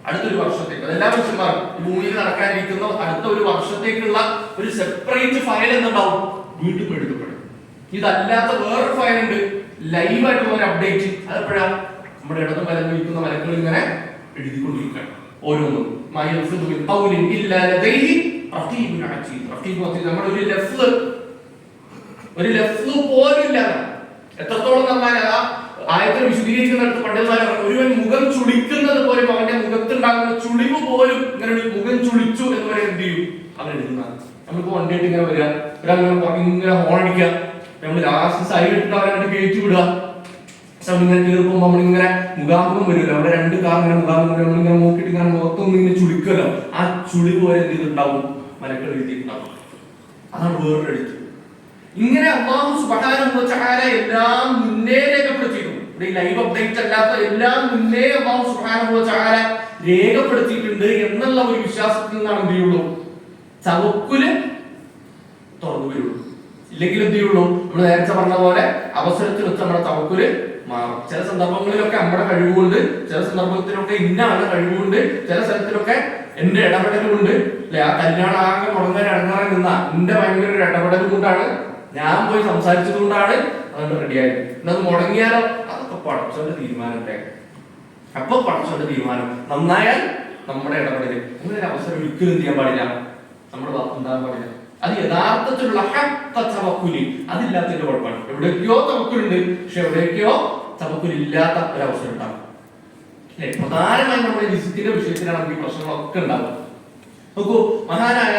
അടുത്തൊരു വർഷത്തേക്ക്. അതെല്ലാ മനുഷ്യന്മാരും ഭൂമിയിൽ നടക്കാനിരിക്കുന്ന അടുത്ത ഒരു വർഷത്തേക്കുള്ള ഒരു സെപ്പറേറ്റ് ഫയൽ എന്തുണ്ടാവും, വീണ്ടും എടുക്കപ്പെടും. ഇതല്ലാത്ത വേറൊരു ഫയൽ ഉണ്ട്, ലൈവായിട്ടുള്ള ഒരു അപ്ഡേറ്റ്. അതെപ്പോഴാ, നമ്മുടെ ഇടതും വലതും ഇരിക്കുന്ന മലക്കുകൾ ഇങ്ങനെ എഴുതിക്കൊണ്ടിരിക്കണം ഓരോന്നും. നമ്മുടെ ഒരു ലഫ്ള് പോലും ഇല്ല. എത്രത്തോളം പറഞ്ഞാൽ ആ ആയത്തെ വിശദീകരിക്കുന്നിടത്ത് പണ്ഡിതന്മാർ ഒരുവൻ മുഖം ചുളിക്കുന്നത് പോലും അവന്റെ മുഖത്തുണ്ടാകുന്ന ചുളിവ് പോലും ഇങ്ങനെ ഒരു മുഖം ചുളിച്ചു എന്ന് പറയാൻ എന്ത് ചെയ്യും, അവൻ എഴുതുന്നതാണ്. നമ്മളിപ്പോ വണ്ടിയായിട്ട് ഇങ്ങനെ വരിക, ഇങ്ങനെ ഹോണടിക്കുക, നമ്മൾ ലാസ്റ്റ് സൈഡ് ഇട്ടിട്ട് അവരെ കയറ്റി വിടുക. ഇങ്ങനെ കീറുമ്പോൾ നമ്മളിങ്ങനെ മുഖാമുഖം വരുമല്ലോ, അവിടെ രണ്ട് കാർ ഇങ്ങനെ മുഖാമുഖം വരും, നമ്മളിങ്ങനെ നോക്കിയിട്ട് ഇങ്ങനെ മുഖത്തൊന്നും ഇങ്ങനെ ചുളിക്കുമല്ലോ, ആ ചുളിവ് പോലെ എന്ത് ചെയ്തിട്ടുണ്ടാവും, മലക്കൾ എഴുതിയിട്ടുണ്ടാവും. അതാണ് വേറൊരു എഴുത്ത്. ഇങ്ങനെ അല്ലാഹു സുബ്ഹാനഹു വ തആല എല്ലാം മുന്നേ രേഖപ്പെടുത്തിയിരുന്നു. ഇവിടെ ലൈവ് അപ്ഡേറ്റ് അല്ലാത്ത എല്ലാം മുന്നേ അല്ലാഹു സുബ്ഹാനഹു വ തആല രേഖപ്പെടുത്തിയിട്ടുണ്ട് എന്നുള്ള ഒരു വിശ്വാസത്തിൽ നിന്നാണ് എന്ത് ചെയ്യുള്ളൂ, തവക്കുല് തുറന്നു വരുള്ളൂ. ഇല്ലെങ്കിൽ എന്ത് ചെയ്യുള്ളൂ, നമ്മൾ നേരത്തെ പറഞ്ഞ പോലെ അവസരത്തിൽ വെച്ച് നമ്മുടെ തവക്കുല് മാറും. ചില സന്ദർഭങ്ങളിലൊക്കെ നമ്മുടെ കഴിവുകൊണ്ട്, ചില സന്ദർഭത്തിലൊക്കെ ഇന്നാണ് കഴിവുകൊണ്ട്, ചില സ്ഥലത്തിലൊക്കെ എന്റെ ഇടപെടലുകൊണ്ട് അല്ലെ, ആ കല്യാണം ആകെ മുടങ്ങാൻ ഇറങ്ങാൻ നിന്ന എന്റെ ഭയങ്കര ഒരു ഇടപെടൽ കൊണ്ടാണ്, ഞാൻ പോയി സംസാരിച്ചത് കൊണ്ടാണ് അതുകൊണ്ട് റെഡിയായത്. എന്നത് മുടങ്ങിയാലോ, അതൊക്കെ പടച്ചോന്റെ തീരുമാനത്തെ. അപ്പൊ പടച്ചോന്റെ തീരുമാനം നന്നായാൽ നമ്മുടെ ഇടപെടൽ, അങ്ങനെ ഒരു അവസരം ഒരിക്കലും ചെയ്യാൻ പാടില്ല, നമ്മുടെ ഭാഗത്ത് ഉണ്ടാകാൻ പാടില്ല. അത് യഥാർത്ഥത്തിലുള്ള തവക്കുലി അതില്ലാത്തതിന്റെ കുഴപ്പമാണ്. എവിടേക്കോ തവക്കുലുണ്ട്, പക്ഷെ എവിടേക്കോ തവക്കുലില്ലാത്ത ഒരു അവസരം ഉണ്ടാകും. അല്ലെ, പ്രധാനമായും നമ്മുടെ രിസ്കിന്റെ വിഷയത്തിലാണ് ഈ പ്രശ്നങ്ങളൊക്കെ ഉണ്ടാവുക. നോക്കൂ, മഹാനായ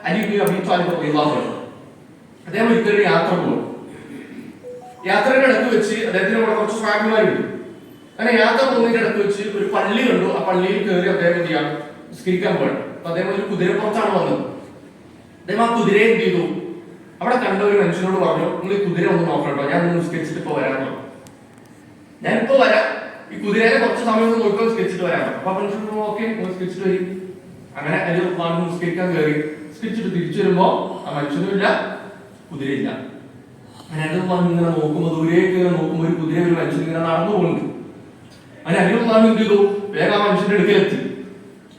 അലി ഇബ്നു അബീ ത്വാലിബ് റളിയല്ലാഹു അൻഹു അദ്ദേഹം ഒരിക്കലും യാത്ര പോകും. യാത്രയുടെ ഇടയ്ക്ക് വെച്ച് അദ്ദേഹത്തിന് കൂടെ കുറച്ച് സ്വഹാബിമാരുണ്ട്. അങ്ങനെ യാത്ര പോകുന്നതിന്റെ ഇടയ്ക്ക് വെച്ച് ഒരു പള്ളി കണ്ടു. ആ പള്ളിയിൽ കയറി അദ്ദേഹം എന്ത് ചെയ്യാം, നിസ്കരിക്കാൻ പോയി. അപ്പൊ അദ്ദേഹം ഒരു കുതിരപ്പുറത്താണ് വന്നത്. അദ്ദേഹം ആ കുതിരയെ എന്ത് ചെയ്തു, അവിടെ കണ്ട ഒരു മനുഷ്യനോട് പറഞ്ഞു, നിങ്ങൾ ഈ കുതിര ഒന്ന് നോക്കട്ടോ, ഞാൻ ഒന്ന് നിസ്കരിച്ചിട്ട് ഇപ്പൊ വരാൻ പറഞ്ഞു. ഞാനിപ്പോ വരാം, ഈ കുതിരയെ കുറച്ച് സമയം ഒന്ന് നോക്കി നിസ്കരിച്ചിട്ട് വരാൻ. അപ്പൊ മനുഷ്യൻ ഓക്കെ നിസ്കരിച്ചിട്ട് വരും. അങ്ങനെ അതിൽ നിസ്കരിക്കാൻ കയറി, നിസ്കരിച്ചിട്ട് തിരിച്ചു വരുമ്പോ ആ മനുഷ്യനും ഇല്ല, കുതിരയില്ല. അങ്ങനെ ഇങ്ങനെ നോക്കുമ്പോ, ദൂരേക്ക് ഇങ്ങനെ നോക്കുമ്പോ ഒരു കുതിര ഒരു മനുഷ്യൻ ഇങ്ങനെ നടന്നു പോകുന്നുണ്ട്. അങ്ങനെ അനിൽ എന്ത് ചെയ്തു, വേഗം ആ മനുഷ്യന്റെ അടുക്കൽ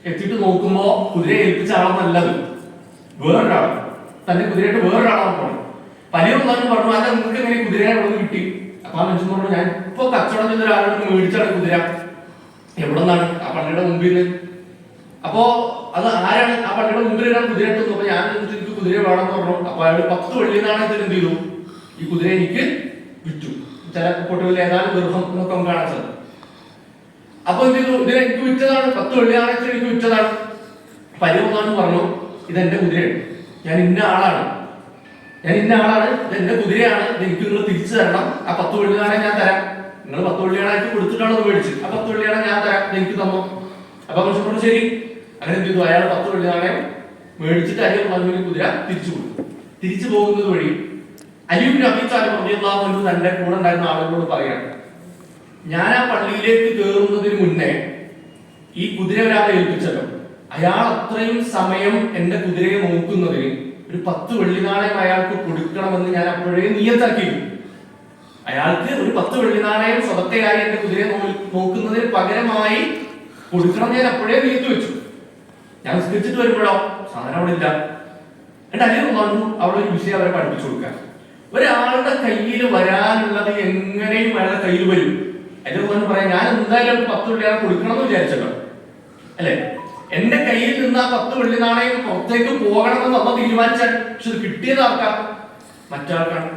എത്തിയിട്ട് നോക്കുമ്പോ കുതിരയെ ഏൽപ്പിച്ച ആളെന്നല്ലത്, വേറൊരാള്, തന്റെ കുതിരയായിട്ട് വേറൊരാളാണ് പോണത്. പലരും പറഞ്ഞു, അല്ല നിങ്ങൾക്ക് എങ്ങനെ കുതിരയെ എവിടെ നിന്ന് കിട്ടി? അപ്പൊ ആ മനുഷ്യൻ പറഞ്ഞു, ഞാൻ ഇപ്പൊ കച്ചവടം ചെയ്ത ഒരാളോട് മേടിച്ചാണ് കുതിര. എവിടെ നിന്നാണ്? ആ പള്ളിയുടെ മുമ്പിൽ നിന്ന്. അപ്പോ അത് ആരാണ്? ആ പള്ളിയുടെ മുമ്പിൽ ഒരാൾ കുതിര ഇട്ടു. അപ്പൊ ഞാൻ എനിക്ക് കുതിര വേണമെന്ന് പറഞ്ഞു. അപ്പൊ അയാൾ 10 വെള്ളി നാണയത്തിൽ എന്ത് ചെയ്തു, ഈ കുതിര എനിക്ക് വിറ്റു. ചില പൊട്ടുകളിൽ ഏതാനും ദീർഘം എന്നൊക്കെ നമുക്ക് കാണാൻ സാധിക്കും. അപ്പൊ എന്ത് ചെയ്തു, ഇതിനെ എനിക്ക് വിറ്റതാണ്, 10 വെള്ളി നാണയത്തിൽ എനിക്ക് വിറ്റതാണ്. പരിവന്നാണ് പറഞ്ഞു, ഇതെന്റെ കുതിരയാണ്, ഞാൻ ഇന്ന ആളാണ്, ഇത് എന്റെ കുതിരയാണ്, ഇത് എനിക്ക് നിങ്ങൾ തിരിച്ചു തരണം. ആ 10 വെള്ളി നാണയം ഞാൻ തരാം. നിങ്ങൾ 10 വെള്ളി നാണയത്തിൽ കൊടുത്തിട്ടാണ് അത് മേടിച്ച്, ആ 10 വെള്ളി നാണയം ഞാൻ തരാം, എനിക്ക് തന്നോ. അപ്പൊ മനുഷ്യനോട് ശരി. അങ്ങനെ എന്ത് ചെയ്തു, അയാൾ 10 വെള്ളി നാണയം മേടിച്ചിട്ട് അലി റളിയല്ലാഹു കുതിര തിരിച്ചു കൊടുത്തു. തിരിച്ചു പോകുന്നത് വഴി അലി ഇബ്നു അബീ ത്വാലിബ് റളിയല്ലാഹു അൻഹു തന്റെ കൂടെ ഉണ്ടായിരുന്ന ആളുകളോട് പറയാം, ഞാൻ ആ പള്ളിയിലേക്ക് കയറുന്നതിന് മുന്നേ ഈ കുതിര ഒരാളെ ഏൽപ്പിച്ചല്ലോ, അയാൾ അത്രയും സമയം എന്റെ കുതിരയെ നോക്കുന്നതിന് ഒരു 10 വെള്ളി നാണയം അയാൾക്ക് കൊടുക്കണമെന്ന് ഞാൻ അപ്പോഴേ നിയത്താക്കിയിരുന്നു. അയാൾക്ക് ഒരു 10 വെള്ളി നാണയം സ്വതക്കയായി എന്റെ കുതിരയെ നോക്കുന്നതിന് പകരമായി കൊടുക്കണം ഞാൻ അപ്പോഴേ നിയത്ത് വെച്ചു. ഞാൻ നിസ്കരിച്ചിട്ട് വരുമ്പോഴോ സാധനം അവിടെ ഇല്ല. എന്റെ അലി വന്നു അവിടെ ഒരു വിഷയം അവരെ പഠിപ്പിച്ചു കൊടുക്കാൻ. ഒരാളുടെ കയ്യിൽ വരാനുള്ളത് എങ്ങനെയും അയാളുടെ കയ്യിൽ വരും. അലി വന്നു പറയാം, ഞാൻ എന്തായാലും 10 വെള്ളി നാണയം കൊടുക്കണം എന്ന് വിചാരിച്ചല്ലോ, അല്ലെ? എന്റെ കയ്യിൽ നിന്ന് ആ 10 വെള്ളി നാണയം പുറത്തേക്ക് പോകണമെന്ന് നമ്മൾ തീരുമാനിച്ചാൽ, പക്ഷെ ഇത് കിട്ടിയത് ആർക്കാ? മറ്റാൾക്കാണ്.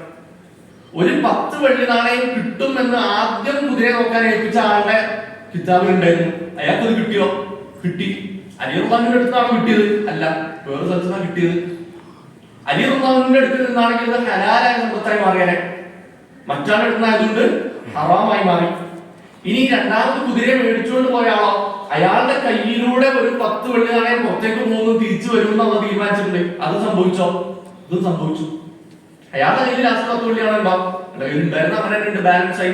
ഒരു 10 വെള്ളി നാണയം കിട്ടുമെന്ന് ആദ്യം കുതിരയെ നോക്കാൻ ഏൽപ്പിച്ച ആളുടെ കിതാബിലുണ്ടായിരുന്നു. അയാൾക്കത് കിട്ടിയോ? കിട്ടി. അലി റളിയല്ലാഹുവിന്റെ അടുത്താണ് കിട്ടിയത്, അല്ല വേറെ സ്ഥലത്താണ് കിട്ടിയത്. അലി റളിയല്ലാഹുവിന്റെ അടുത്ത് നിന്നാണെങ്കിൽ ഇത് ഹലാലായ സമ്പത്തായി മാറിയാനെ, മറ്റാളുടെ അടുത്തായതുകൊണ്ട് ഹറാമായി മാറി. ഇനി രണ്ടാമത് കുതിരയെ മേടിച്ചുകൊണ്ട് പോയ ആളോ, അയാളുടെ കയ്യിലൂടെ ഒരു 10 വെള്ളി നാണയം പുറത്തേക്ക് പോകുന്നു, തിരിച്ചു വരും എന്നുള്ള തീരുമാനിച്ചിട്ടുണ്ട്. അത് സംഭവിച്ചോ? ഇതും സംഭവിച്ചു. അയാളുടെ കയ്യിൽ ലാസ്റ്റ് 10 വെള്ളി നാണയം ഉണ്ടാവും, ഉണ്ടായിരുന്ന അങ്ങനെ ഉണ്ട്, ബാലൻസ് ആയി.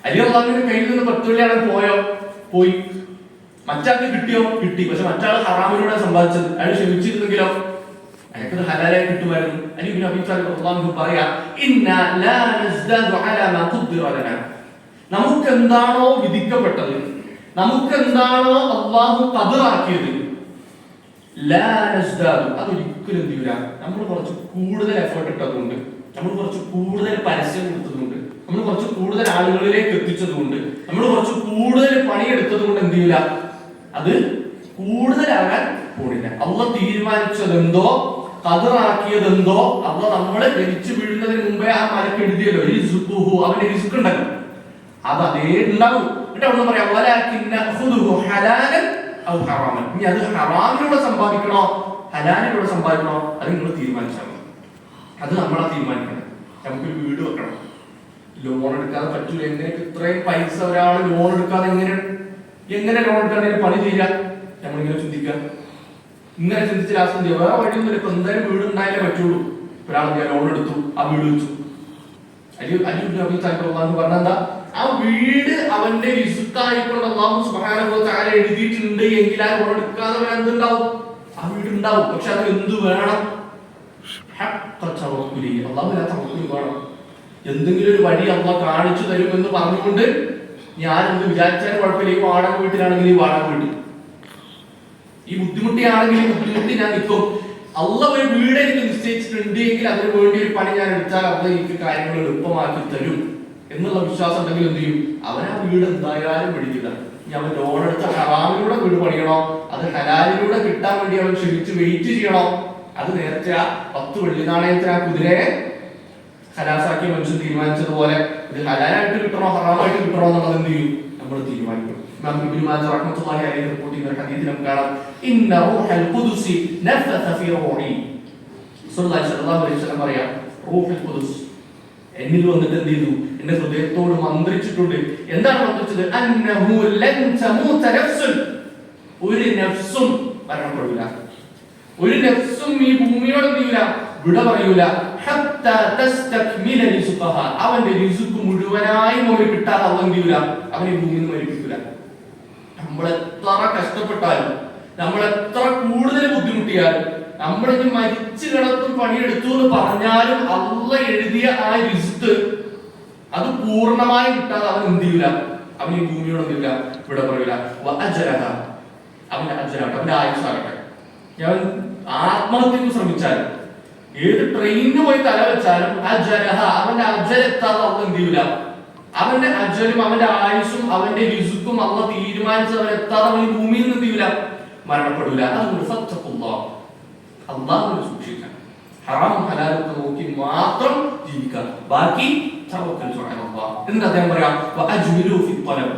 അലി റളിയല്ലാഹുവിന്റെ കയ്യിൽ നിന്ന് 10 വെള്ളി നാണയം പോയോ? പോയി. മറ്റാൾക്ക് കിട്ടിയോ? കിട്ടി. പക്ഷെ മറ്റാൾ ഹറാമിലൂടെ സമ്പാദിച്ചത്. അയാൾ ക്ഷമിച്ചിരുന്നെങ്കിലോ അയാൾക്കത് ഹലാലായി കിട്ടുമായിരുന്നു. അലി ഇബ്നു അബീ ത്വാലിബ് റളിയല്ലാഹു അൻഹു പറയാ, ഇന്നാ ലാ നസ്ദാദു അലാ മാ ഖുദ്ദിറ ലനാ, നമുക്ക് എന്താണോ വിധിക്കപ്പെട്ടത്, നമുക്ക് എന്താണോ അള്ളാഹു ഖദറാക്കിയത് അതൊരിക്കലും എന്ത് ചെയ്യൂല. നമ്മൾ കുറച്ച് കൂടുതൽ എഫേർട്ട് ഇട്ടതുകൊണ്ട്, നമ്മൾ കുറച്ച് കൂടുതൽ പരസ്യം കൊടുത്തതുകൊണ്ട്, നമ്മൾ കുറച്ച് കൂടുതൽ ആളുകളിലേക്ക് എത്തിച്ചതുകൊണ്ട്, നമ്മൾ കുറച്ച് കൂടുതൽ പണിയെടുത്തത് കൊണ്ട് എന്ത് ചെയ്യൂല, അത് കൂടുതലാകാൻ പോണില്ല. അള്ളാഹ് തീരുമാനിച്ചതെന്തോ ഖദറാക്കിയതെന്തോ അള്ളാഹ് നമ്മളെ ജനിച്ചു വീഴുന്നതിന് മുമ്പേ ആ മലക്ക് എഴുതിയല്ലോ, അവന്റെ റിസ്ക് ഉണ്ടല്ലോ, അത് അതേ ഉണ്ടാവും. എന്നിട്ട് അവിടെ പറയാം ഇനി അത് ഹറാമിലൂടെ സമ്പാദിക്കണോ ഹലാലിലൂടെ സമ്പാദിക്കണോ അത് നിങ്ങൾ തീരുമാനിച്ചാൽ മതി. അത് നമ്മളാ തീരുമാനിക്കണം. നമുക്കൊരു വീട് വെക്കണം, ലോൺ എടുക്കാതെ പറ്റൂല. എങ്ങനെ ഇത്രയും പൈസ ഒരാൾ ലോൺ എടുക്കാതെ എങ്ങനെ ലോൺ എടുക്കാതെ പണി ചെയ്യാൻ നമ്മളിങ്ങനെ ചിന്തിക്കുക. ഇങ്ങനെ ചിന്തിച്ച് ലാസ്റ്റ് വേറെ വഴിയൊന്നുമില്ല. ഇപ്പൊ എന്തായാലും വീട് ഉണ്ടായാലേ പറ്റുള്ളൂ. ഒരാൾ ലോൺ എടുത്തു, ആ വീട് വെച്ചു. പറഞ്ഞെന്താ, ആ വീട് അവന്റെ റിസ്ക്കായിക്കൊണ്ട് അല്ലാഹു സുബ്ഹാനഹു വ തആല എഴുതിയിട്ടുണ്ട് എങ്കിൽ ആ ലോൺ എടുക്കാതെ എന്തുണ്ടാവും, ആ വീട് ഉണ്ടാവും. പക്ഷെ അത് എന്ത് വേണം, അള്ളാഹു വേണം. എന്തെങ്കിലും ഒരു വഴി അള്ളാഹ് കാണിച്ചു തരുമെന്ന് പറഞ്ഞുകൊണ്ട് ഞാൻ എന്ത് വിചാരിച്ചാലും കുഴപ്പമില്ല. ഈ വാടക വീട്ടിലാണെങ്കിൽ ഈ വാടക വീട്ടിൽ, ഈ ബുദ്ധിമുട്ടിയാണെങ്കിൽ ഈ ബുദ്ധിമുട്ടി ഞാൻ നിൽക്കും. അള്ളാഹ് ഒരു വീട് എനിക്ക് നിശ്ചയിച്ചിട്ടുണ്ട് എങ്കിൽ അതിന് വേണ്ടി ഒരു പണി ഞാൻ എടുത്താൽ അത് എനിക്ക് കാര്യങ്ങൾ എളുപ്പമാക്കി തരും എന്നുള്ള വിശ്വാസം ഉണ്ടെങ്കിൽ എന്ത് ചെയ്യും, അവൻ ആ വീട് എന്തായാലും പിടിക്കില്ല. ഇനി അവൻ ലോൺ എടുത്ത ഹറാമിലൂടെ വീട് പണിയണോ അത് ഹലാലിലൂടെ കിട്ടാൻ വേണ്ടി അവൻ ക്ഷമിച്ച് വെയിറ്റ് ചെയ്യണോ, അത് നേരത്തെ ആ 10 വെള്ളി നാണയത്തിന് ആ കുതിരയെ ഹലാസാക്കിയ മനുഷ്യൻ തീരുമാനിച്ചതുപോലെ ഇത് ഹലാലായിട്ട് കിട്ടണോ ഹറാമായിട്ട് കിട്ടണോ എന്നുള്ളത് എന്ത് ചെയ്യും, നമ്മൾ തീരുമാനിക്കും. ഇമാം ഇബ്നു മാജ റഹ്മത്തുള്ളാഹി അലൈഹി റിപ്പോർട്ട് ചെയ്യുന്ന ഹദീസിൽ നമുക്ക് കാണാം, ഇന്ന റൂഹൽ ഖുദ്സി നഫസ ഫീ റൂഹി. സല്ലല്ലാഹു അലൈഹി വസല്ലം പറയാ, റൂഹുൽ ഖുദ്സ് എന്നിൽ വന്നിട്ട് എന്ത് ചെയ്തു, എന്റെ ഹൃദയത്തോട് മന്ത്രിച്ചിട്ടുണ്ട്. എന്താണ് മന്ത്രിച്ചത്? അന്നഹു ലൻ തമൂത നഫ്സുൻ, ഒരു നഫ്സും മരണപ്പെടില്ല, ഒരു നഫ്സും ഈ ഭൂമിയോട് എന്ത് ചെയ്യൂല, വിട പറയൂല. ഹത്താ തസ്തക്മില റിസ്ഖഹ, അവന്റെ റിസ്ക് മുഴുവനായി അവന് കിട്ടാതെ അവൻ എന്ത് ചെയ്യൂല, അവനെ ഭൂമിയിൽ നിന്ന് മരിപ്പിക്കൂല. നമ്മൾ എത്ര കഷ്ടപ്പെട്ടാലും, നമ്മൾ എത്ര കൂടുതൽ ബുദ്ധിമുട്ടിയാലും, നമ്മൾ ഇനി മരിച്ചു കിടത്തും പണിയെടുത്തു എന്ന് പറഞ്ഞാലും അള്ളാഹ് എഴുതിയ ആ റിസ്ക് അത് പൂർണ്ണമായി കിട്ടാതെ അവൻ എന്ത് ചെയ്യൂല, അവൻ ഈ ഭൂമിയോട് എന്ത് ചെയ്യൂല, വിട പറയൂല. അവന്റെ അജരാകട്ടെ, അവന്റെ ആയുസാകട്ടെ. ഞാൻ ആത്മഹത്യക്ക് ശ്രമിച്ചാലും, ഏത് ട്രെയിനിന് പോയി തല വെച്ചാലും അജരഹ, അവന്റെ അജരെത്താതെ അവൻ എന്ത് ചെയ്യൂല, അവന്റെ അജലും അവന്റെ ആയുസും അവന്റെ റിസ്ക്കും അള്ളാഹ് തീരുമാനിച്ചത് അവൻ എത്താതെ അവൻ ഈ ഭൂമിയിൽ നിന്ന് എന്ത് ചെയ്യൂല, മരണപ്പെടൂല. അതുകൊണ്ട് ഫത്തഖുല്ലാഹ്, അള്ളാഹുവിനെ സൂക്ഷിക്കാൻ, ഹറാം ഹലാലൊക്കെ നോക്കി മാത്രം ജീവിക്കുക. ബാക്കി തവക്കൽ അലല്ലാഹ്. എന്നിട്ട് അദ്ദേഹം പറയാം, വഅജ്മിലു ഫി ത്വലബ്,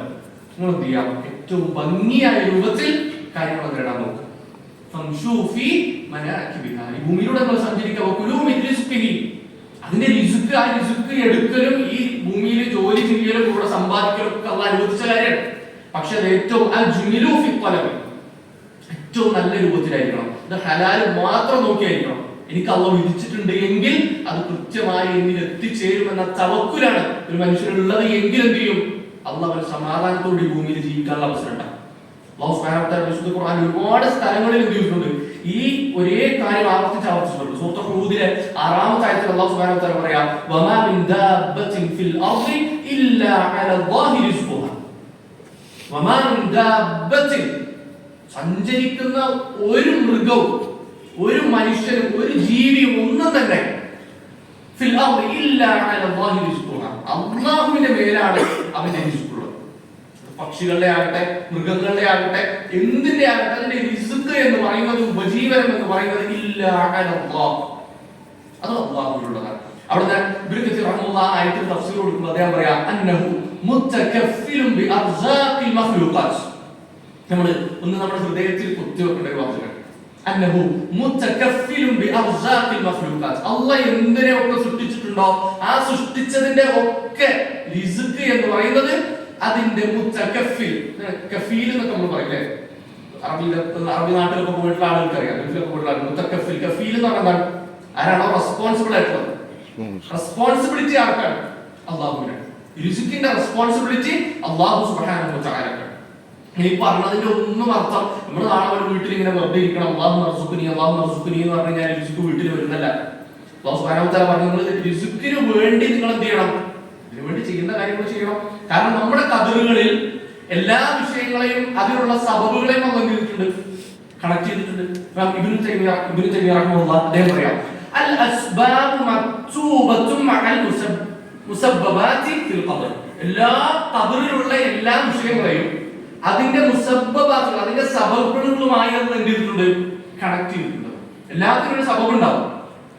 നിങ്ങൾ എന്ത് ചെയ്യാം, ഏറ്റവും ഭംഗിയായ രൂപത്തിൽ കാര്യങ്ങൾ നേടാൻ നോക്കുക. ഫംശൂ ഫി മനാകിബിഹാ, ഈ ഭൂമിയിലൂടെ നമ്മൾ സഞ്ചരിക്കുക. വകുലൂ മിൻ റിസ്ഖിഹി, അതിന്റെ റിസ്ക്, ആ റിസ്ക് എടുക്കലും ഈ ഭൂമിയിൽ ജോലി ചെയ്യലും ഇവിടെ സമ്പാദിക്കലും ഒക്കെ അള്ളാഹ് അനുവദിച്ച കാര്യമാണ്. പക്ഷെ അത് ഏറ്റവും അജ്മിലു ഫി ത്വലബ്, ഏറ്റവും നല്ല രൂപത്തിലായിരിക്കണം. ഇത് ഹലാൽ മാത്രം നോക്കിയായിരിക്കണം. എനിക്ക് അള്ളാഹ് വിധിച്ചിട്ടുണ്ട് എങ്കിൽ അത് കൃത്യമായി എന്നിൽ എത്തിച്ചേരുമെന്ന തവക്കുലാണ് ഒരു മനുഷ്യനുള്ളത് എങ്കിൽ എന്ത് ചെയ്യും, അള്ളാഹ് സമാധാനത്തോടെ ഈ ഭൂമിയിൽ ജീവിക്കാനുള്ള അവസരം ഉണ്ടാകും. അല്ലാഹു സുബ്ഹാനഹു വ തആല വിശുദ്ധ ഖുർആൻ ഒരുപാട് സ്ഥലങ്ങളിൽ എന്ത് ചെയ്തിട്ടുണ്ട്, ഈ ഒരേ കാര്യം ആവർത്തിച്ചിട്ടുണ്ട്. സൂറത്തുൽ ഹൂദിലെ 6-ാമത്തെ ആയത്തിൽ അല്ലാഹു സുബ്ഹാനഹു വ തആല പറയാ, വമാ മിൻ ദാബത്തിൻ ഫിൽ അർളി ഇല്ലാ അലല്ലാഹി റിസ്ഖുഹാ. വമാ മിൻ ദാബത്തിൻ, സഞ്ചരിക്കുന്ന ഒരു മൃഗവും ഒരു മനുഷ്യനും ഒരു ജീവിയും ഒന്നും തന്നെ ഫിൽ അർളി ഇല്ലാ അലല്ലാഹി റിസ്ഖുഹാ, അല്ലാഹുവിന്റെ മേലാണ് അവന്റെ റിസ്ഖ്. പക്ഷികളുടെ ആകട്ടെ, മൃഗങ്ങളുടെ ആകട്ടെ, എന്തിന്റെ ആകട്ടെ, അതിന്റെ റിസ്ക് എന്ന് പറയുന്നത്, ഉപജീവനം എന്ന് പറയുന്നത് ഇല്ലാ അലല്ലാഹ്, അത് അല്ലാഹുവിനുള്ളതാണ്. അവിടുന്ന് ഇബ്നു കസീർ റഹ്മത്തുള്ളാഹി ആയത്തിൽ തഫ്സീർ കൊടുക്കുമ്പോൾ അദ്ദേഹം പറയാ, അന്നഹു മുതകഫിലുൻ ബി അർസാഖിൽ മഖ്ലൂഖാത്ത്. നമ്മൾ നമ്മുടെ ഹൃദയത്തിൽ കുത്തിവെക്കേണ്ട ഒരു വാചകം, അന്നഹു മുതകഫിലുൻ ബി അർസാഖിൽ മഖ്ലൂഖാത്ത്. അല്ലാഹ് എന്തിനെയൊക്കെ സൃഷ്ടിച്ചിട്ടുണ്ടോ ആ സൃഷ്ടിച്ചതിന്റെ ഒക്കെ റിസ്ക് എന്ന് പറയുന്നത് അതിന്റെ മുതകഫിൽ, കഫീൽ എന്നൊക്കെ നമ്മൾ പറയില്ലേ, അറബി നാട്ടിലൊക്കെ പോയിട്ടുള്ള ആളുകൾക്ക് അറിയാം, ഗൾഫിലൊക്കെ പോയിട്ടുള്ള ആളുകൾ. മുതകഫിൽ, കഫീൽ എന്ന് പറഞ്ഞാൽ ആരാണോ റെസ്പോൺസിബിൾ ആയിട്ടുള്ളത്, റെസ്പോൺസിബിലിറ്റി ആർക്കാണ്, അള്ളാഹുവിനാണ്. റിസ്കിന്റെ റെസ്പോൺസിബിലിറ്റി അല്ലാഹു സുബ്ഹാനഹു വ തആലക്കാണ്. ഈ പറഞ്ഞതിന്റെ ഒന്നും അർത്ഥം നമ്മൾ നാളെ ഒരു വീട്ടിൽ ഇങ്ങനെ വെറുതെ ഇരിക്കണം, അല്ലാഹു റസുഖ്നി എന്ന് പറഞ്ഞു കഴിഞ്ഞാൽ റിസ്ക് വീട്ടിൽ വരുന്നല്ല. അല്ലാഹു സുബ്ഹാനഹു വ തആല പറഞ്ഞു, നിങ്ങൾ റിസ്കിന് വേണ്ടി നിങ്ങൾ എന്ത് ചെയ്യണം, ഇതിനു വേണ്ടി ചെയ്യുന്ന കാര്യങ്ങൾ ചെയ്യണം. കാരണം നമ്മുടെ കദറുകളിൽ എല്ലാ വിഷയങ്ങളെയും അതിനുള്ള സബബുകളെയും നമ്മൾ എന്ത് ചെയ്തിട്ടുണ്ട്, കണക്ട് ചെയ്തിട്ടുണ്ട്. ഇബ്നു തൈമിയ്യ റഹിമഹുല്ലാഹ് അദ്ദേഹം പറയാം, അൽ അസ്ബാബു മക്തൂബത്തുൻ മഅൽ മുസബ്ബബാതി ഫിൽ ഖദർ. എല്ലാ ഖദറിലുള്ള എല്ലാ വിഷയങ്ങളെയും അതിന്റെ മുസബ്ബബാത്തുകൾ, അതിന്റെ സബബുകളുമായി നമ്മൾ എന്ത് ചെയ്തിട്ടുണ്ട്, കണക്ട് ചെയ്തിട്ടുണ്ട്. എല്ലാത്തിനും ഒരു സബബ് ഉണ്ടാവും.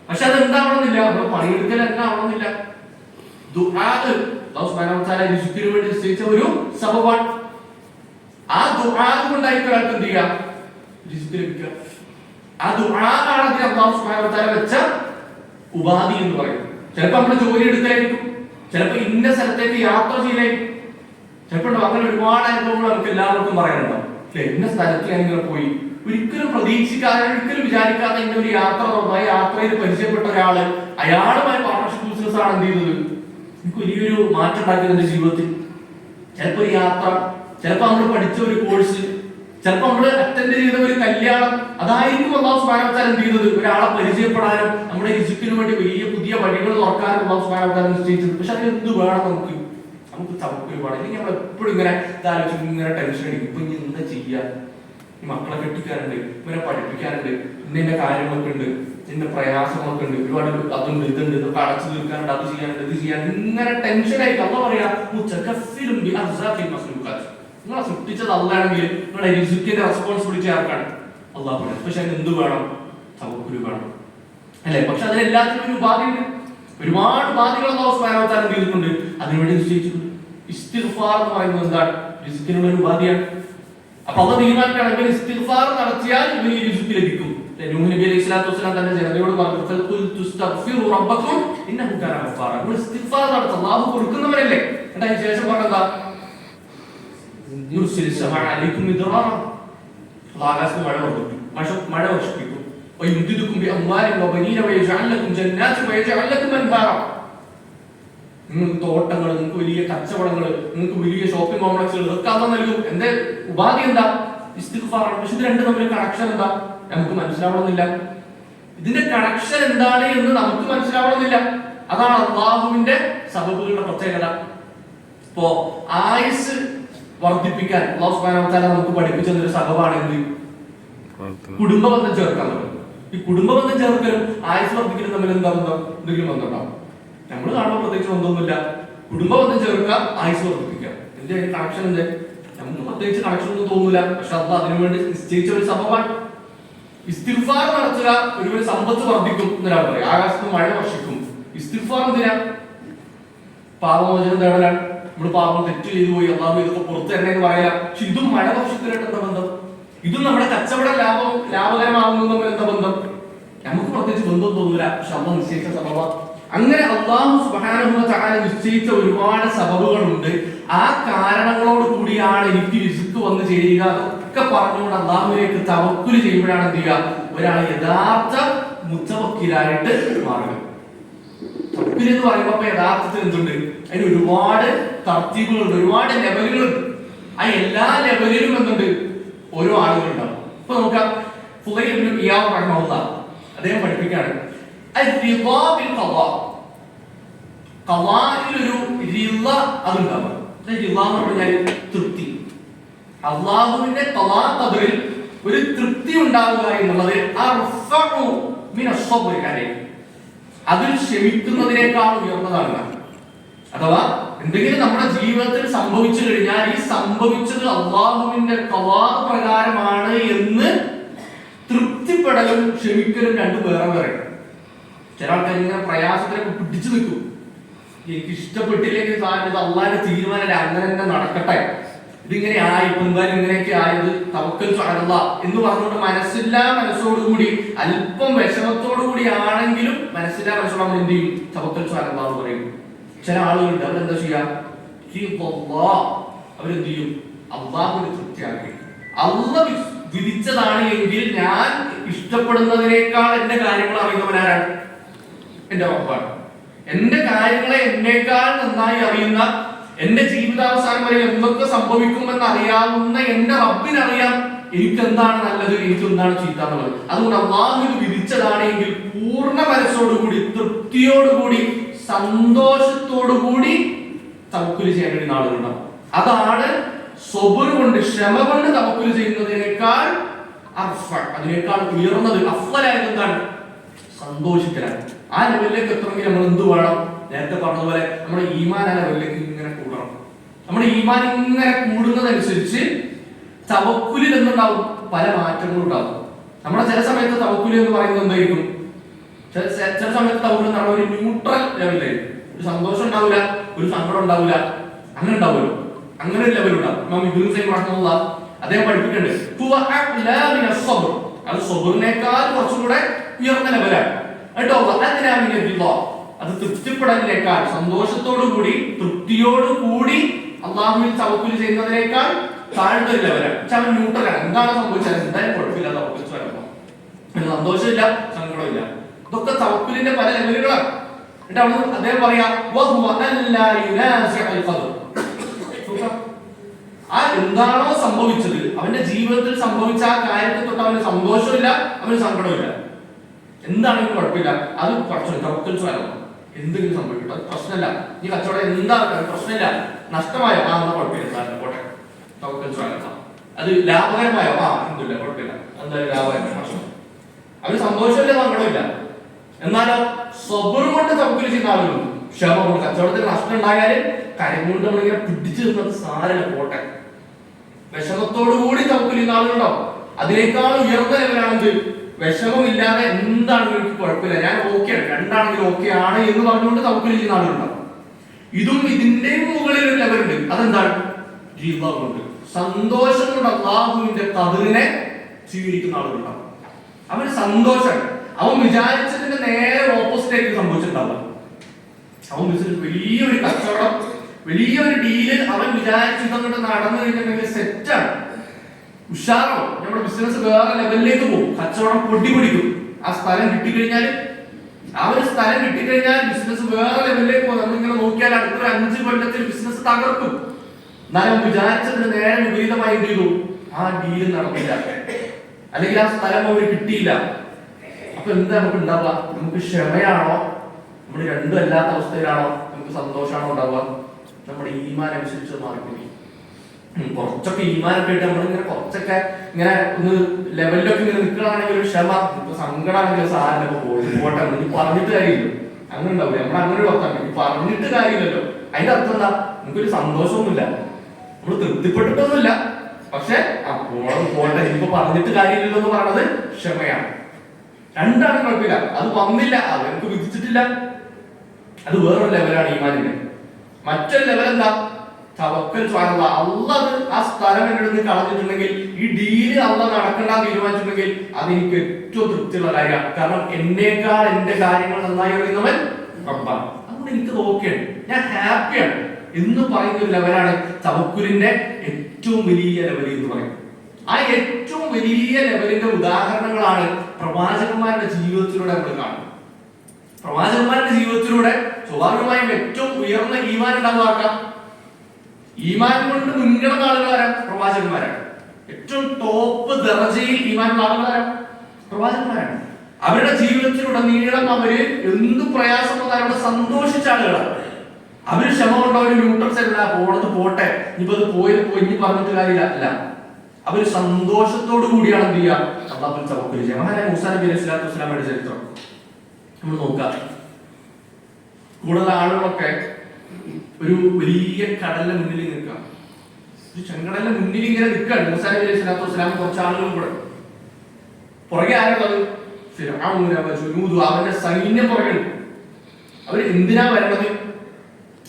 പക്ഷെ അത് എന്താവണമെന്നില്ല, നമ്മൾ പണിയെടുക്കൽ എന്താവണമെന്നില്ല. ദുആ അല്ലാഹു സുബ്ഹാനഹു വ തആല റിസ്കിന് വേണ്ടി നിശ്ചയിച്ച ഒരു സബബാണ്. ആ ദുആ കൊണ്ടായിരിക്കും ഒരാൾക്ക് എന്ത് ചെയ്യുക, റിസ്ക് ലഭിക്കുക. ആ ദുആ ആണ് അതിന് അല്ലാഹു സുബ്ഹാനഹു വ തആല വെച്ച ഉപാധി എന്ന് പറയുന്നത്. ചിലപ്പോൾ നമ്മൾ ജോലി എടുക്കലായിരിക്കും, ചിലപ്പോൾ ഇന്ന സ്ഥലത്തേക്ക് യാത്ര ചെയ്യലായിരിക്കും. ചിലപ്പോൾ അങ്ങനെ ഒരുപാട് അനുഭവങ്ങൾ നമുക്ക് എല്ലാവർക്കും പറയാനുണ്ടാവും. ഇന്ന സ്ഥലത്ത് ഞാൻ ഇങ്ങനെ പോയി, ഒരിക്കലും പ്രതീക്ഷിക്കാതെ, ഒരിക്കലും വിചാരിക്കാതെ ഇങ്ങനെ ഒരു യാത്ര തുറന്നു. ആ യാത്രയിൽ പരിചയപ്പെട്ട ഒരാള്, അയാളുമായി പാർട്ണർഷിപ്പ് ബിസിനസ് ആണ് എന്ത് ചെയ്തത്, എനിക്ക് വലിയൊരു മാറ്റം ഉണ്ടാക്കിയത് എന്റെ ജീവിതത്തിൽ. ചിലപ്പോൾ ഒരു യാത്ര, ചിലപ്പോൾ നമ്മൾ പഠിച്ച ഒരു കോഴ്സ്, ചിലപ്പോൾ നമ്മൾ അറ്റൻഡ് ചെയ്ത ഒരു കല്യാണം, അതായിരിക്കും അല്ലാഹു സുബ്ഹാനഹു വ തആല എന്ത് ചെയ്തത്, ഒരാളെ പരിചയപ്പെടാനും നമ്മുടെ റിസ്കിന് വേണ്ടി വലിയ പുതിയ വഴികൾ തുറക്കാനും അല്ലാഹു സുബ്ഹാനഹു വ തആല നിശ്ചയിച്ചത്. പക്ഷെ അത് എന്ത് വേണം, നമുക്ക് തവക്കുൽ വേണം. ഇല്ലെങ്കിൽ നമ്മൾ എപ്പോഴും ഇങ്ങനെ ആലോചിച്ച് ഇങ്ങനെ ടെൻഷൻ അടിക്കും. ഇപ്പൊ ഇനി എന്താ ചെയ്യാ, ഈ മക്കളെ കെട്ടിക്കാനുണ്ട്, ഇവരെ പഠിപ്പിക്കാനുണ്ട്, ഇന്ന കാര്യങ്ങളൊക്കെ ഉണ്ട്, ഇന്ന പ്രയാസങ്ങളൊക്കെ ഉണ്ട്, ഒരുപാട് അതുണ്ട് ഇതുണ്ട്, ഇതൊക്കെ അടച്ചു തീർക്കാനുണ്ട്, അത് ചെയ്യാനുണ്ട്, ഇത് ചെയ്യാനുണ്ട്, ഇങ്ങനെ ടെൻഷനായിട്ട് അല്ലാഹു പറയാ, നിങ്ങളെ സൃഷ്ടിച്ചത് അല്ലാണെങ്കിൽ നിങ്ങളെ റിസ്കിന്റെ റെസ്പോൺസിബിലിറ്റി ആർക്കാണ്, അല്ലാഹു പറയാം. പക്ഷെ അതിന് എന്ത് വേണം, തവക്കുൽ വേണം, അല്ലെ? പക്ഷെ അതിനെല്ലാത്തിനും ഒരു ഉപാധിയുണ്ട്. ഒരുപാട് ഉപാധികൾ അല്ലാഹു സുബ്ഹാനഹു വ തആല ചെയ്തിട്ടുണ്ട്, അതിനുവേണ്ടി നിശ്ചയിച്ചിട്ടുണ്ട്. ഇസ്തിഗ്ഫാർ എന്ന് പറയുന്നത് എന്താണ്, റിസ്കിനുള്ള ഒരു ഉപാധിയാണ്. അപ്പൊ അത് തീരുമാനിക്കുകയാണെങ്കിൽ ഇസ്തിഗ്ഫാർ നടത്തിയാൽ ഇവന് ഈ റിസ്ക് ലഭിക്കും. നൂഹ് നബി അലൈഹി സ്വലാത്തു വസ്സലാം തന്റെ ജനതയോട് പറഞ്ഞു, ഫഖുൽതു ഇസ്തഗ്ഫിറു റബ്ബക്കും ഇന്നഹു കാന ഗഫാറ. നിങ്ങൾ ഇസ്തിഗ്ഫാർ നടത്തുക, അല്ലാഹു കൊടുക്കുന്നവരല്ലേ. എന്നിട്ട് അതിന് ശേഷം പറഞ്ഞതാ, യുർസിലു സമാഅ അലൈക്കും മിദ്റാറ. ആകാശത്ത് മഴ വർഷിപ്പിക്കും. വയുംദിദുക്കും ബിഅംവാലിൻ വബനീന വയജ്അൽ ലക്കും ജന്നാത്തിൻ വയജ്അൽ ലക്കും അൻഹാറ. നിങ്ങൾക്ക് തോട്ടങ്ങൾ, നിങ്ങൾക്ക് വലിയ കച്ചവടങ്ങൾ, നിങ്ങൾക്ക് വലിയ ഷോപ്പിംഗ് കോംപ്ലക്സുകൾ ഇതൊക്കെ അല്ലാഹു നൽകും. എന്റെ ഉപാധി എന്താ, ഇസ്തിഗ്ഫാറാണ്. പക്ഷെ ഇത് രണ്ടും തമ്മിൽ കണക്ഷൻ എന്താ, നമുക്ക് മനസ്സിലാവണമെന്നില്ല. ഇതിന്റെ കണക്ഷൻ എന്താണ് എന്ന് നമുക്ക് മനസ്സിലാവണമെന്നില്ല. അതാണ് അല്ലാഹുവിന്റെ സബബുകളുടെ പ്രത്യേകത. ഇപ്പോ ആയുസ് വർദ്ധിപ്പിക്കാൻ അല്ലാഹു സുബ്ഹാനഹു വ തആല നമുക്ക് പഠിപ്പിച്ച ഒരു സബബാണ് എന്ത്, കുടുംബ ബന്ധം ചേർക്കാൻ. ഈ കുടുംബ ബന്ധം ചേർക്കലും ആയുസ് വർദ്ധിക്കലും തമ്മിൽ എന്താ ബന്ധം, എന്തെങ്കിലും ബന്ധമുണ്ടാവും? നമ്മൾ കാണുമ്പോൾ പ്രത്യേകിച്ച് ബന്ധമൊന്നുമില്ല. കുടുംബ ബന്ധം ചേർക്കുക, ആയുസ് വർദ്ധിപ്പിക്കുക, എന്റെ കണക്ഷൻ എന്ത്, നമുക്ക് പ്രത്യേകിച്ച് കണക്ഷൻ ഒന്നും തോന്നൂല. പക്ഷെ അത് അതിനുവേണ്ടി നിശ്ചയിച്ച ഒരു സബബാണ്. ഇസ്തിഗ്ഫാർ നടത്തുക, ഒരുവന് സമ്പത്ത് വർദ്ധിക്കും എന്നൊരാൾ പറയും. ആകാശത്ത് മഴ വർഷിക്കും. ഇസ്തിഗ്ഫാർ എന്തിനാ, പാപമോചനം തേടലാണ്. നമ്മൾ പാപം തെറ്റ് ചെയ്തു പോയി, അല്ലാഹു ഇതൊക്കെ പുറത്തു തരണേ എന്ന് പറയാം. പക്ഷെ ഇതും മഴ വർഷിക്കലായിട്ട് എന്താ ബന്ധം? ഇതും നമ്മുടെ കച്ചവട ലാഭകരമാകുന്നു തമ്മിൽ എന്താ ബന്ധം? നമുക്ക് പ്രത്യേകിച്ച് ബന്ധം തോന്നൂല. പക്ഷെ അല്ലാഹു നിശ്ചയിച്ച സബബ. അങ്ങനെ അല്ലാഹു സുബ്ഹാനഹു വ തആല നിശ്ചയിച്ച ഒരുപാട് സബബുകളുണ്ട്. ആ കാരണങ്ങളോട് കൂടിയാണ് എനിക്ക് റിസ്ക് വന്നു ചേരുക. അതൊക്കെ പറഞ്ഞുകൊണ്ട് അല്ലാഹുവിലേക്ക് തവക്കുൽ ചെയ്യുമ്പോഴാണ് എന്ത് ചെയ്യുക, ഒരാൾ യഥാർത്ഥ മുതവക്കിലായിട്ട് മാറുക. തവക്കുൽ എന്ന് പറയുമ്പോൾ യഥാർത്ഥത്തിൽ എന്തുണ്ട്, അതിന് ഒരുപാട് തർത്തീബുകളുണ്ട്, ഒരുപാട് ലെവലുകളുണ്ട്. ആ എല്ലാ ലെവലിലും എന്തുണ്ട്, ഓരോ ആളുകളുണ്ടാവും. ഇപ്പൊ നോക്കാം, ഫുളൈൽ ഇബ്നു ഇയാദ് റഹിമഹുല്ലാഹ് അദ്ദേഹം പഠിപ്പിക്കുകയാണ്, ഖളാഇലൊരു റിള അതുണ്ടാവും. റിള എന്ന് പറഞ്ഞാൽ തൃപ്തി. അല്ലാഹുവിന്റെ ഖളാ ഖദറിൽ ഒരു തൃപ്തി ഉണ്ടാവുക എന്നുള്ളത് അർഫഉ മിനസ് സബ്രി അലൈഹി, അതിൽ ക്ഷമിക്കുന്നതിനേക്കാൾ ഉയർന്നതാണ്. അഥവാ എന്തെങ്കിലും നമ്മുടെ ജീവിതത്തിൽ സംഭവിച്ചു കഴിഞ്ഞാൽ ഈ സംഭവിച്ചത് അല്ലാഹുവിന്റെ ഖളാ പ്രകാരമാണ് എന്ന് തൃപ്തിപ്പെടലും ക്ഷമിക്കലും രണ്ടും വേറെ വേറെ. ചില ആൾക്കാർ ഇങ്ങനെ പ്രയാസത്തിലൊക്കെ പിടിച്ചു നിൽക്കും. എനിക്ക് ഇഷ്ടപ്പെട്ടില്ലെങ്കിൽ ഇത് അള്ളാഹിന്റെ തീരുമാനമല്ല, അങ്ങനെ തന്നെ നടക്കട്ടെ, ഇതിങ്ങനെ ആയി, ഇപ്പൊ എന്തായാലും ഇങ്ങനെയൊക്കെ ആയത്, തവക്കൽ അലല്ലാഹ് എന്ന് പറഞ്ഞുകൊണ്ട് മനസ്സോടുകൂടി അല്പം വിഷമത്തോടുകൂടി ആണെങ്കിലും മനസ്സില്ലാ മനസ്സോട് നമ്മൾ എന്ത് ചെയ്യും, തവക്കൽ അലല്ലാഹ് എന്ന് പറയും. ചില ആളുകളുണ്ട്, അവരെന്താ ചെയ്യാ, അവരെന്ത് ചെയ്യും, അള്ളാഹുവിന് തൃപ്തിയാക്കി. അള്ളാഹ് വിധിച്ചതാണ് എങ്കിൽ ഞാൻ ഇഷ്ടപ്പെടുന്നതിനേക്കാൾ എന്റെ കാര്യങ്ങൾ അറിയുന്നവനാരാണ്, എന്റെ റബ്ബാണ്. എന്റെ കാര്യങ്ങളെ എന്നേക്കാൾ നന്നായി അറിയുന്ന, എന്റെ ജീവിതാവസാനം വരെ എന്തൊക്കെ സംഭവിക്കുമെന്ന് അറിയാവുന്ന എന്റെ റബ്ബിനറിയാം എനിക്ക് എന്താണ് നല്ലത്, എനിക്ക് എന്താണ് ചീത്ത എന്നുള്ളത്. അതുകൊണ്ട് അല്ലാഹു ഇത് വിധിച്ചതാണെങ്കിൽ പൂർണ്ണ മനസ്സോടുകൂടി, തൃപ്തിയോടുകൂടി, സന്തോഷത്തോടുകൂടി തവക്കുൽ ചെയ്യാൻ വേണ്ടി ആളുകളുണ്ടാവും. അതാണ് സ്വബർ കൊണ്ട് ക്ഷമ കൊണ്ട് തവക്കുൽ ചെയ്യുന്നതിനേക്കാൾ അതിനേക്കാൾ ഉയർന്നത് അഫ്ളലായത് എന്താണ്? സന്തോഷിക്കലാണ്. ആ ലെവലിലേക്ക് എത്തണമെങ്കിൽ നമ്മൾ എന്ത് വേണം? നേരത്തെ പറഞ്ഞതുപോലെ നമ്മുടെ ഈമാൻ ആ ലെവലിലേക്ക് ഇങ്ങനെ കൂടണം. നമ്മുടെ ഈമാൻ ഇങ്ങനെ കൂടുന്നതനുസരിച്ച് തവക്കുലിൽ എന്തുണ്ടാവും? പല മാറ്റങ്ങളും ഉണ്ടാവും. നമ്മുടെ ചില സമയത്ത് തവക്കുൽ എന്ന് പറയുന്നത് എന്തായിരിക്കും? ചില സമയത്ത് തവക്കുൽ എന്ന് പറഞ്ഞാൽ ഒരു ന്യൂട്രൽ ലെവലിലായിരിക്കും. ഒരു സന്തോഷം ഉണ്ടാവില്ല, ഒരു സങ്കടം ഉണ്ടാവില്ല, അങ്ങനെ ഉണ്ടാവുമല്ലോ. അങ്ങനെ ഒരു ലെവൽ ഉണ്ടാവും. ഇമാം ഇബ്നു ഖയ്യിം റഹിമഹുല്ലാഹ് അദ്ദേഹം പഠിപ്പിക്കുന്നുണ്ട്, അത് സബറിനേക്കാൾ കുറച്ചും കൂടെ ഉയർന്ന ലെവലാണ് കേട്ടോ. അത് തൃപ്തിപ്പെടലിനേക്കാൾ, സന്തോഷത്തോടു കൂടി തൃപ്തിയോടു കൂടി അള്ളാഹുവിൽ തവക്കുൽ ചെയ്യുന്നതിനേക്കാൾ താഴ്ന്ന ഒരു ലെവലാണ്. പക്ഷെ അവൻ ന്യൂട്രലാണ്. എന്താണ് സംഭവിച്ചാൽ എന്തായാലും കുഴപ്പമില്ല, തവക്കുൽ വരുമ്പോൾ സന്തോഷമില്ല, സങ്കടമില്ല. ഇതൊക്കെ തവക്കുലിന്റെ പല ലെവലുകളാണ്. എന്നിട്ട് അവിടെ അദ്ദേഹം പറയാ ആ എന്താണോ സംഭവിച്ചത്, അവന്റെ ജീവിതത്തിൽ സംഭവിച്ച ആ കാര്യത്തെ തൊട്ട് അവന് സന്തോഷമില്ല, അവന് സങ്കടമില്ല, എന്താണെങ്കിലും കുഴപ്പമില്ല, അത് കുറച്ച് തവക്കുൽ വരണം. എന്തെങ്കിലും സംഭവിക്കട്ടെ, അത് പ്രശ്നമില്ല. ഈ കച്ചവടം എന്താ പ്രശ്നമില്ല, നഷ്ടമായോ ആ എന്നാ കുഴപ്പമില്ല, പോട്ടെ, തവക്കുൽ വരണം. അത് ലാഭകരമായോ ആ എന്തില്ല, കുഴപ്പമില്ല, എന്തായാലും ലാഭകരമായ പ്രശ്നം, അവന് സന്തോഷമില്ല, സങ്കടമില്ല. എന്നാലോ സ്വബർ കൊണ്ട് തവക്കുൽ ചെയ്യുന്ന ആളുകളുണ്ട്. ക്ഷമ കൊണ്ട് കച്ചവടത്തിന് നഷ്ടം ഉണ്ടായാല് കരം കൊണ്ട് നമ്മളിങ്ങനെ പിടിച്ചു നിന്നത് സാരല്ല, പോട്ടെ. വിഷമത്തോടു കൂടി തവക്കുൽ ചെയ്യുന്ന ആളുകളുണ്ടാവും. അതിനേക്കാൾ ഉയർന്ന ലെവലാണെങ്കിൽ വിഷമമില്ലാതെ എന്താണെങ്കിലും എനിക്ക് കുഴപ്പമില്ല, ഞാൻ ഓക്കെയാണ്, രണ്ടാണെങ്കിലും ഓക്കെ ആണ് എന്ന് പറഞ്ഞുകൊണ്ട് തവക്കുൽ ചെയ്യുന്ന ആളുകളുണ്ടാവും. ഇതും ഇതിന്റെയും മുകളിൽ ഒരു ലെവലുണ്ട്. അതെന്താണ്? റിള കൊണ്ട്, സന്തോഷം കൊണ്ട് അല്ലാഹുവിന്റെ ഖദറിനെ സ്വീകരിക്കുന്ന ആളുകളുണ്ടാവും. അവന് സന്തോഷം, അവൻ വിചാരിച്ചതിന്റെ നേരെ ഓപ്പോസിറ്റ് ആയിട്ട് സംഭവിച്ചിട്ടുണ്ടാവുക. അവൻ വലിയൊരു കച്ചവടം, വലിയൊരു ഡീല് അവൻ വിചാരിച്ചിട്ട് നടന്നു കഴിഞ്ഞിട്ടുണ്ടെങ്കിൽ സെറ്റാണ്, ഉഷാറാവും. നമ്മുടെ ബിസിനസ് വേറെ ലെവലിലേക്ക് പോകും, കച്ചവടം പൊടി പിടിക്കും. ആ സ്ഥലം കിട്ടിക്കഴിഞ്ഞാൽ, ആ ഒരു സ്ഥലം കിട്ടിക്കഴിഞ്ഞാൽ ബിസിനസ് വേറെ ലെവലിലേക്ക് പോകും. നമ്മളിങ്ങനെ നോക്കിയാൽ അടുത്തൊരു 5 കൊല്ലത്തിൽ ബിസിനസ് തകർക്കും. എന്നാലും വിചാരിച്ചതിന് നേരെ വിപരീതമായി എന്ത് ചെയ്തു? ആ ഡീല് നടന്നില്ല, അല്ലെങ്കിൽ ആ സ്ഥലം അവര് കിട്ടിയില്ല. അപ്പൊ എന്താ നമുക്ക് ഉണ്ടാവുക? നമുക്ക് ക്ഷമയാണോ, നമ്മൾ രണ്ടും അല്ലാത്ത അവസ്ഥയിലാണോ, നമുക്ക് സന്തോഷമാണോ ഉണ്ടാവുക? നമ്മുടെ ഈമാൻ അനുസരിച്ച് മാറിപ്പോയി. കുറച്ചൊക്കെ ഈമാനൊക്കെ ആയിട്ട് നമ്മളിങ്ങനെ കുറച്ചൊക്കെ ഇങ്ങനെ ഒന്ന് ലെവലിലൊക്കെ ഇങ്ങനെ നിൽക്കുകയാണെങ്കിൽ ഒരു ക്ഷമ, ഇപ്പൊ സങ്കടമാണെങ്കിൽ സാധനം പോട്ടെ, ഇനി പറഞ്ഞിട്ട് കാര്യമില്ല, അങ്ങനെ ഉണ്ടാവില്ല. നമ്മൾ അങ്ങനെ ഒരു അർത്ഥം, ഇനി പറഞ്ഞിട്ട് കാര്യമില്ലല്ലോ. അതിന്റെ അർത്ഥം എന്താ? നമുക്കൊരു സന്തോഷമൊന്നുമില്ല, നമ്മൾ തൃപ്തിപ്പെട്ടിട്ടൊന്നുമില്ല, പക്ഷെ പോട്ടെ, ഇനിയിപ്പോ പറഞ്ഞിട്ട് കാര്യമില്ലല്ലോ എന്ന് പറയുന്നത് ക്ഷമയാണ്. രണ്ടാണ് കുഴപ്പമില്ല, അത് വന്നില്ല, അത് നമുക്ക് വിധിച്ചിട്ടില്ല, അത് വേറൊരു ലെവലാണ് ഈമാനിന്റെ. മറ്റൊരു ലെവൽ എന്താ? തവക്കൽ സ്വാനുള്ള. അള്ളാഹ് ആ സ്ഥലം എന്റെ അടുത്ത് കളഞ്ഞിട്ടുണ്ടെങ്കിൽ, ഈ ഡീല് അള്ളാഹ് നടക്കണ്ടെന്ന് തീരുമാനിച്ചിട്ടുണ്ടെങ്കിൽ അത് എനിക്ക് ഏറ്റവും തൃപ്തിയുള്ള കാര്യമാണ്. കാരണം എന്നേക്കാൾ എന്റെ കാര്യങ്ങൾ നന്നായി അറിയുന്നവൻ റബ്ബാണ്. അതുകൊണ്ട് എനിക്കത് ഓക്കെയാണ്, ഞാൻ ഹാപ്പിയാണ് എന്ന് പറയുന്ന ഒരു ലെവലാണ് തവക്കുലിന്റെ ഏറ്റവും വലിയ ലെവൽ എന്ന് പറയുന്നത്. ആ ഏറ്റവും വലിയ ലെവലിന്റെ ഉദാഹരണങ്ങളാണ് പ്രവാചകന്മാരുടെ ജീവിതത്തിലൂടെ നമ്മൾ കാണുന്നത്. പ്രവാചകന്മാരുടെ ജീവിതത്തിലൂടെ സ്വാഭാവികമായും ഏറ്റവും ഉയർന്ന ഈമാൻ ഉണ്ടാകാം. ഈമാൻ കൊണ്ട് മുൻഗണന ആളുകളാരാണ്? പ്രവാചകന്മാരാണ്. ഏറ്റവും ടോപ്പ് ദർജയിൽ ഈമാനുള്ള ആളുകളാരാണ്? പ്രവാചകന്മാരാണ്. അവരുടെ ജീവിതത്തിലുടനീളം അവര് എന്ത് പ്രയാസം വന്നാലും അവിടെ സന്തോഷിച്ച ആളുകളാണ്. അവര് ക്ഷമ കൊണ്ടോ ഒരു ന്യൂട്രൽ സൈഡില്ല, പോണത് പോട്ടെ, ഇനിയിപ്പോ അത് പോയത് പോയി, ഇനി പറഞ്ഞിട്ട് കാര്യമില്ല, അല്ല, അവര് സന്തോഷത്തോടു കൂടിയാണ് എന്ത് ചെയ്യുക? അള്ളാഹുവിൽ തവക്കുൽ ചെയ്യുക. മഹാനായ മൂസാ നബി അലൈഹി സ്വലാത്തു വസ്സലാമയുടെ ചരിത്രം നമ്മൾ നോക്കാം. കൂടുതൽ ആളുകളൊക്കെ ഒരു വലിയ കടലിന്റെ മുന്നിൽ നിൽക്കുക, ഒരു ചെങ്കടലിന്റെ മുന്നിൽ ഇങ്ങനെ നിൽക്കുകയാണ്. മൂസാ നബി അലൈഹി സ്വലാത്തു വസ്സലാം കുറച്ച് ആളുകളും കൂടെ. പുറകെ ആരുള്ളത്? അവന്റെ സൈന്യം പുറകെ. അവര് എന്തിനാ വരണത്?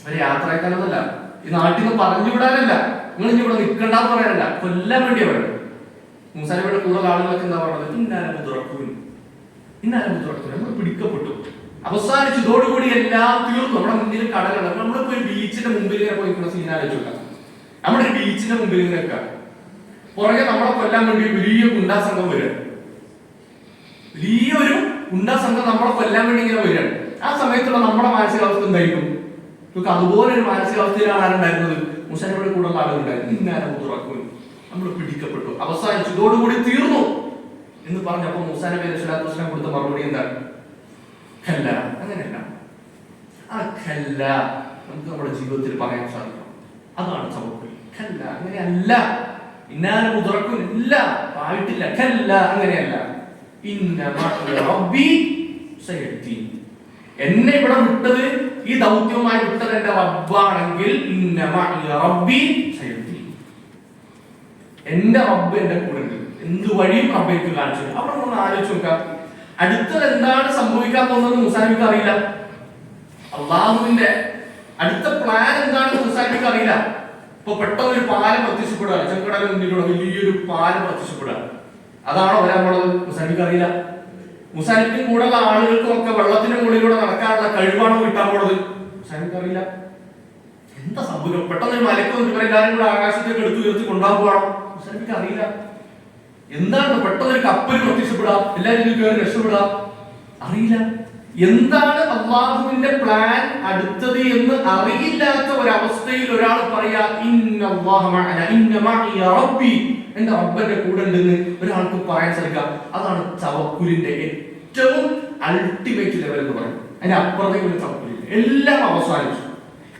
അവര് യാത്രക്കാരൊന്നല്ല, ഈ നാട്ടിൽ നിന്ന് പറഞ്ഞു വിടാനല്ല, നിങ്ങൾ ഇനി ഇവിടെ നിൽക്കണ്ടെന്ന് പറയാനല്ല, കൊല്ലാൻ വേണ്ടിയാ പറയുന്നത്. മൂസാ നബിയുടെ കൂടുതൽ ആളുകളൊക്കെ എന്താ പറയുന്നത്? ഇന്നാലും നമ്മൾ പിടിക്കപ്പെട്ടു, അവസാനിച്ചു, ഇതോടുകൂടി എല്ലാം തീർന്നു, നമ്മുടെ മുന്നിൽ കടലാണ്. നമ്മളിപ്പോ ഒരു ബീച്ചിന്റെ മുമ്പിൽ ഇങ്ങനെ പോയിക്കുന്ന സീനാലോചിക്കാം. നമ്മുടെ ഒരു ബീച്ചിന്റെ മുമ്പിൽ ഇങ്ങനെ വെക്കാം, പുറകെ നമ്മളെ കൊല്ലാൻ വേണ്ടി വലിയ ഗുണ്ടാ സംഘം വരിക, വലിയൊരു ഗുണ്ടാ സംഘം നമ്മളെ കൊല്ലാൻ വേണ്ടി ഇങ്ങനെ വരികയാണ്. ആ സമയത്തുള്ള നമ്മുടെ മാനസികാവസ്ഥ എന്തായിരിക്കും? നമുക്ക് അതുപോലെ ഒരു മാനസികാവസ്ഥയിലാണ് ആരുണ്ടായിരുന്നത്? മൂസാ നബിയുടെ കൂടെ ആളുകളുണ്ടായിരുന്നു. ഇന്നാലും നമ്മൾ പിടിക്കപ്പെട്ടു, അവസാനിച്ചു, ഇതോടുകൂടി തീർന്നു എന്ന് പറഞ്ഞപ്പോ മൂസാ നബി അലൈഹി സ്വലാത്തു വസ്സലാം കൊടുത്ത മറുപടി എന്താണ്? ഖല്ല. അങ്ങനെയല്ല, ആ ഖല്ല നമുക്ക് നമ്മുടെ ജീവിതത്തിൽ പറയാൻ സാധിക്കും. അതാണ് തവക്കുൽ. കല്ല, അങ്ങനെയല്ല. ഇന്നാന മുതറക്കും ഇല്ല, ആയിട്ടില്ല. കല്ല, അങ്ങനെയല്ല. ഇന്ന മഅ റബ്ബി സയഹ്ദീൻ. എന്നെ ഇവിടെ വിട്ടത്, ഈ ദൗത്യവുമായി വിട്ടത് എന്റെ റബ്ബാണെങ്കിൽ ഇന്ന മഅ റബ്ബി സയഹ്ദീൻ. എന്റെ റബ്ബ് എന്റെ കൂടെ ഉണ്ട്. എന്ത് വഴിയും റബ്ബ് എനിക്ക് കാണിച്ചു. അവിടെ ഒന്ന് ആലോചിച്ച് നോക്കാം. അടുത്തത് എന്താണ് സംഭവിക്കാൻ പോകുന്നത് മൂസാ നബിക്ക് അറിയില്ല. അള്ളാഹുവിന്റെ അടുത്ത പ്ലാൻ എന്താണെന്ന് മൂസാ നബിക്ക് അറിയില്ല. ഇപ്പൊ പെട്ടെന്ന് ഒരു പാലം പ്രത്യക്ഷപ്പെടുക, ചെങ്കടൽ മുന്നിലൂടെ വലിയൊരു പാലം പ്രത്യക്ഷപ്പെടുക. അതാണോ വരാൻ പോണത്? മൂസാ നബിക്ക് അറിയില്ല. മൂസാ നബിക്കും കൂടെയുള്ള ആളുകൾക്കും ഒക്കെ വെള്ളത്തിന്റെ മുകളിലൂടെ നടക്കാനുള്ള കഴിവാണോ കിട്ടാൻ പോണത്? മൂസാ നബിക്ക് അറിയില്ല. എന്താ സംഭവിക്കും? പെട്ടെന്ന് ഒരു മലക്ക് വന്നിട്ട് എല്ലാവരും കൂടെ ആകാശത്തേക്ക് എടുത്തു ഉയർത്തി കൊണ്ടുപോകാൻ പോകണം. മൂസാ നബിക്ക് അറിയില്ല. എന്താണ് പെട്ടെന്ന് ഒരു കപ്പൽ പ്രത്യക്ഷപ്പെടാ, എല്ലാവരും കയറി രക്ഷപ്പെടാ? അറിയില്ല. എന്താണ് അള്ളാഹുവിന്റെ പ്ലാൻ അടുത്തത് എന്ന് അറിയില്ലാത്ത ഒരവസ്ഥയിൽ ഒരാൾ പറയാ ഇന്നല്ലാഹ മഅനാ ഇന്ന മഅിയ റബ്ബി, എന്റെ റബ്ബന്റെ കൂടെ ഉണ്ടെന്ന് ഒരാൾക്ക് പറയാൻ സാധിക്കുക. അതാണ് തവക്കുലിന്റെ ഏറ്റവും അൾട്ടിമേറ്റ് ലെവൽ എന്ന് പറയുന്നത്. അതിന്റെ അപ്പുറത്തേക്ക് ഒരു തവക്കുലില്ല. എല്ലാം അവസാനിച്ചു.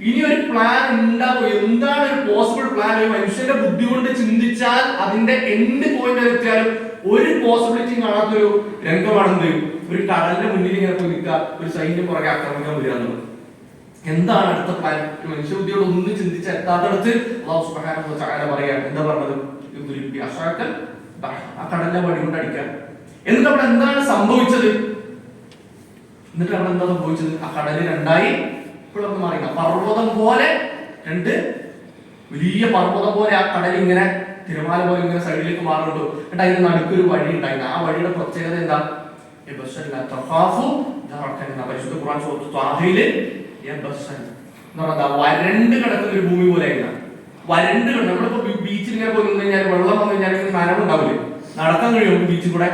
ഇനി ഒരു പ്ലാൻ ഉണ്ടാവും. എന്താണ് ഒരു പോസിബിൾ പ്ലാൻ? ഒരു മനുഷ്യന്റെ ബുദ്ധി കൊണ്ട് ചിന്തിച്ചാൽ അതിന്റെ എൻഡ് പോയിന്റ് എത്തിയാലും ഒരു പോസിബിലിറ്റി കാണാത്തൊരു രംഗമാണെന്ത്? ഒരു കടലിന്റെ മുന്നിൽ ഇങ്ങനെ പോയി നിൽക്കുക, ഒരു സൈന്യം പുറകെ ആക്രമിക്കാൻ വരിക എന്നുള്ളത്. എന്താണ് അടുത്ത പ്ലാൻ? ഒരു മനുഷ്യ ബുദ്ധിയോട് ഒന്നും ചിന്തിച്ച് എത്താത്തടത്ത് അല്ലാഹു സുബ്ഹാനഹു വ തആല പറയാൻ എന്താ പറഞ്ഞത്? ആ കടലിലെ വടി കൊണ്ട് അടിക്കാൻ. എന്നിട്ട് അവിടെ എന്താണ് സംഭവിച്ചത്? ആ കടല് രണ്ടായി ഇപ്പോഴൊന്നും മാറിയില്ല. പർവ്വതം പോലെ, രണ്ട് വലിയ പർവ്വതം പോലെ ആ കടൽ ഇങ്ങനെ തിരമാല പോലെ ഇങ്ങനെ സൈഡിലേക്ക് മാറുന്നുണ്ടോ. എന്നിട്ട് അതിന് നടുക്കൊരു വഴി ഉണ്ടായിരുന്നു. ആ വഴിയുടെ പ്രത്യേകത എന്താ? പരിശുദ്ധ ഖുർആൻ സൂറത്ത് ത്വാഹയില് വരണ്ട് കിടക്കുന്ന ഒരു ഭൂമി പോലെ ആയിരുന്നു. വരണ്ട് കിടന്നു. നമ്മളിപ്പോ ബീച്ചിൽ ഇങ്ങനെ പോയി നിന്ന് കഴിഞ്ഞാൽ വെള്ളം വന്നു കഴിഞ്ഞാൽ നനവുണ്ടാവില്ലേ? നടക്കാൻ കഴിയും ബീച്ചിൽ കൂടെ?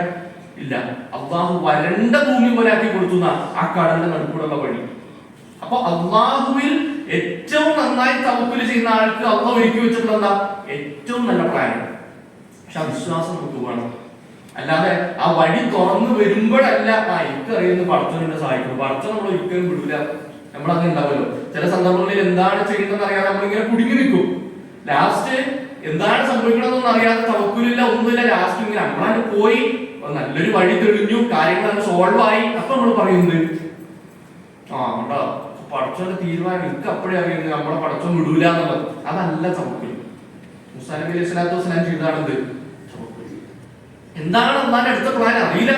ഇല്ല. അള്ളാഹു വരണ്ട ഭൂമി പോലെ ആക്കി കൊടുത്തു ആ കടലിന്റെ നടുക്കൂടുള്ള വഴി. അപ്പൊ അള്ളാഹുവിൽ ഏറ്റവും നന്നായി തവക്കുൽ ചെയ്യുന്ന ആൾക്ക് അള്ളാഹു ഒരുക്കി വെച്ചിട്ടുള്ള എന്താ? ഏറ്റവും നല്ല പ്ലാനാണ്. പക്ഷെ ആ വിശ്വാസം നമുക്ക് വേണം. അല്ലാതെ ആ വഴി തുറന്നു വരുമ്പോഴല്ല എനിക്കറിയുന്ന പടച്ചവനെ സഹായിക്കുന്നു. പടച്ചവൻ നമ്മൾ ഒരിക്കലും വിടൂല. നമ്മളങ്ങനെ ഉണ്ടാവുമല്ലോ. ചില സന്ദർഭങ്ങളിൽ എന്താണ് ചെയ്യേണ്ടതെന്ന് അറിയാതെ നമ്മളിങ്ങനെ കുടുങ്ങി നിൽക്കും. ലാസ്റ്റ് എന്താണ് സംഭവിക്കണമെന്നൊന്നും അറിയാതെ തവക്കുലില്ല, ഒന്നുമില്ല. ലാസ്റ്റ് ഇങ്ങനെ നമ്മളാണ് പോയി നല്ലൊരു വഴി തെളിഞ്ഞു, കാര്യങ്ങൾ സോൾവ് ആയി. അപ്പൊ നമ്മൾ പറയുന്നത് ഉണ്ടോ പടച്ചോന്റെ തീരുമാനം എനിക്ക് അപ്പോഴേ അറിയുന്നത് നമ്മളെ പടച്ചോൻ വിടൂല എന്നുള്ളത്. അതല്ല തവക്കുൽ. മൂസാ നബി അലൈഹി സ്വലാത്തു വസ്സലാം ചെയ്താണെന്ത്? എന്താണ് അള്ളാന്റെ അടുത്ത പ്ലാൻ അറിയില്ല.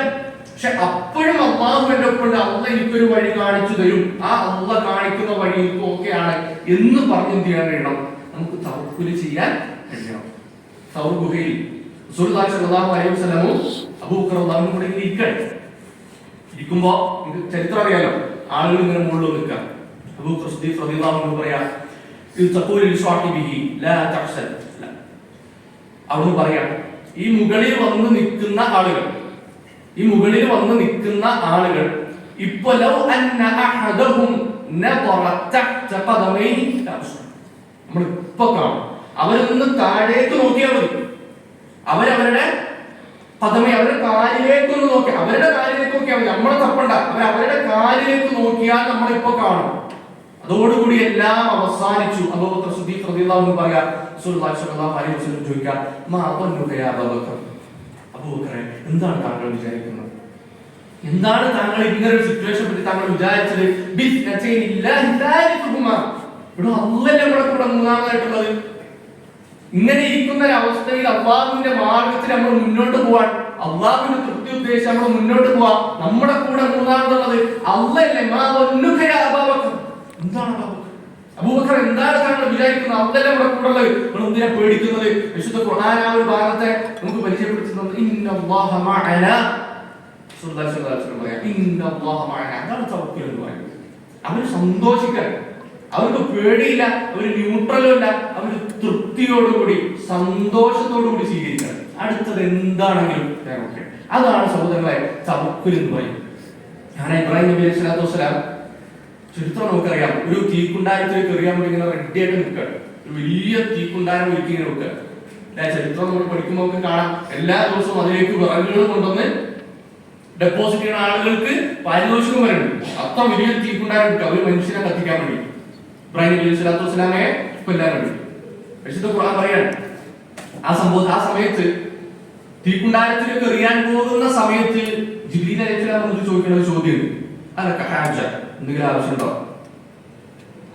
പക്ഷെ അപ്പോഴും അള്ളാഹു എന്റെ ഒപ്പം അള്ള എനിക്കൊരു വഴി കാണിച്ചു തരും. ആ അള്ള കാണിക്കുന്ന വഴി എനിക്ക് ഓക്കെയാണ് എന്ന് പറഞ്ഞ് എന്ത് ചെയ്യാൻ കഴിയണം? നമുക്ക് തവക്കുൽ ചെയ്യാൻ കഴിയണം. സൗർ ഗുഹയിൽ റസൂലുള്ളാഹി സ്വല്ലല്ലാഹു അലൈഹി വസല്ലം അബൂബക്കർ റളിയല്ലാഹു അൻഹു കൂടെ ഇരിക്കുമ്പോ നിങ്ങൾക്ക് ചരിത്രം അറിയാലോ. ആളുകൾ ഇങ്ങനെ മുകളിൽ നിൽക്കാം. അബൂബക്കർ സിദ്ദീഖ് റളിയല്ലാഹു അൻഹു പറയാ അവിടുന്ന് പറയാം, ഈ മുകളിൽ വന്ന് നിൽക്കുന്ന ആളുകൾ, ഈ മുകളിൽ വന്ന് നിൽക്കുന്ന ആളുകൾ ഇപ്പൊ ലൗ അന്ന അഹദഹും നദറ തഹ്ത ഖദമൈഹി നമ്മൾ ഇപ്പൊ കാണും. അവരൊന്ന് താഴേക്ക് നോക്കിയാൽ മതി. അവരവരുടെ പദമേ അവരുടെ കാലിലേക്ക് ഒന്ന് നോക്കി, അവരുടെ കാലിലേക്ക് നോക്കിയാൽ മതി. നമ്മളെ തപ്പണ്ട. അവരുടെ കാലിലേക്ക് നോക്കിയാൽ നമ്മളിപ്പോ കാണും. അതോടുകൂടി എല്ലാം അവസാനിച്ചു. അബൂബക്കർ സിദ്ദീഖ് റളിയല്ലാഹു അൻഹു പറയാ, റസൂലുള്ളാഹി സ്വല്ലല്ലാഹു അലൈഹി വസല്ലം ചോദിക്കുക, മാ അദന്നുക യാ അബൂബക്കർ, അബൂബക്കറെ എന്താണ് താങ്കൾ വിചാരിക്കുന്നത്? എന്താണ് താങ്കൾ ഇങ്ങനെ ഒരു സിറ്റുവേഷൻ പറ്റി താങ്കൾ വിചാരിച്ചത്? ബിസ്നതൈനില്ലാഹി സാലിസുഹുമാ, ഇവിടെ അല്ലാഹ് നമ്മുടെ കൂടെ മൂന്നാമതായിട്ടുള്ളത്. ഇങ്ങനെ ഇരിക്കുന്ന ഒരു അവസ്ഥയിൽ അള്ളാഹുവിന്റെ മാർഗത്തിൽ നമ്മൾ മുന്നോട്ട് പോവാൻ, അള്ളാഹുവിന്റെ തൃപ്തി ഉദ്ദേശിച്ച് നമ്മൾ മുന്നോട്ട് പോവാ, നമ്മുടെ കൂടെ മൂന്നാമതുള്ളത് അള്ളയല്ലേ. മാ അദന്നുക യാ അബൂബക്കർ, എന്താണ് അബൂബക്കർ എന്താണ് താങ്കൾ വിചാരിക്കുന്നത്? അള്ളയല്ലേ നമ്മുടെ കൂടെ ഉള്ളത്. നമ്മൾ എന്തിനാ പേടിക്കുന്നത്? വിശുദ്ധ ഖുർആൻ ആ ഒരു ഭാഗത്തെ നമുക്ക് പരിചയപ്പെടുത്തുന്നത് ഇന്നല്ലാഹ മഅനാ. റസൂലുള്ളാഹി സ്വല്ലല്ലാഹു അലൈഹി വസല്ലം പറയാ ഇന്നല്ലാഹ മഅനാ. അതാണ് തവക്കുൽ എന്ന് പറയുന്നത്. അവർ സന്തോഷിക്കാൻ, അവർക്ക് പേടിയില്ല, അവർ ന്യൂട്രലും അല്ല, അവർ തൃപ്തിയോടുകൂടി സന്തോഷത്തോടുകൂടി സ്വീകരിക്കണം. അടുത്തത് എന്താണെങ്കിലും അതാണ് സഹോദരങ്ങളെ തവക്കുൽ എന്ന് പറയുന്നത്. ഞാൻ ഇബ്രാഹിം നബി അലൈഹി സ്വലാത്തു വസ്സലാം ചരിത്രം നമുക്കറിയാം. ഒരു തീക്കുണ്ടാരത്തിലേക്ക് എറിയാൻ വേണ്ടി ഇങ്ങനെ റെഡി ആയിട്ട് നിൽക്കുകയാണ്. ഒരു വലിയ തീക്കുണ്ടാരം ഒരുക്കി ഇങ്ങനെ നിൽക്കുക. ചരിത്രം നമ്മൾ പഠിക്കുമ്പോൾ നമുക്ക് കാണാം, എല്ലാ ദിവസവും അതിലേക്ക് വിറകുകൾ കൊണ്ടുവന്ന് ഡെപ്പോസിറ്റ് ചെയ്യുന്ന ആളുകൾക്ക് പാരിതോഷികം വരുന്നുണ്ട്. അത്ര വലിയ തീക്കുണ്ടാരം കിട്ടുക ഒരു മനുഷ്യനെ കത്തിക്കാൻ വേണ്ടി, ഇബ്രാഹിം നബി അലൈഹി സ്വലാത്തു വസ്സലാമയെ കൊല്ലാൻ വേണ്ടി. വിശുദ്ധ ഖുർആൻ പറയാണ് ആ സമയത്ത് തീക്കുണ്ടാരത്തിലേക്ക് എറിയാൻ പോകുന്ന സമയത്ത് ജിബ്രീൽ അലൈഹിസ്സലാം വന്നിട്ട് ചോദിക്കുന്ന ഒരു ചോദ്യം, അതൊക്കെ ഹാജ, എന്തെങ്കിലും ആവശ്യമുണ്ടോ?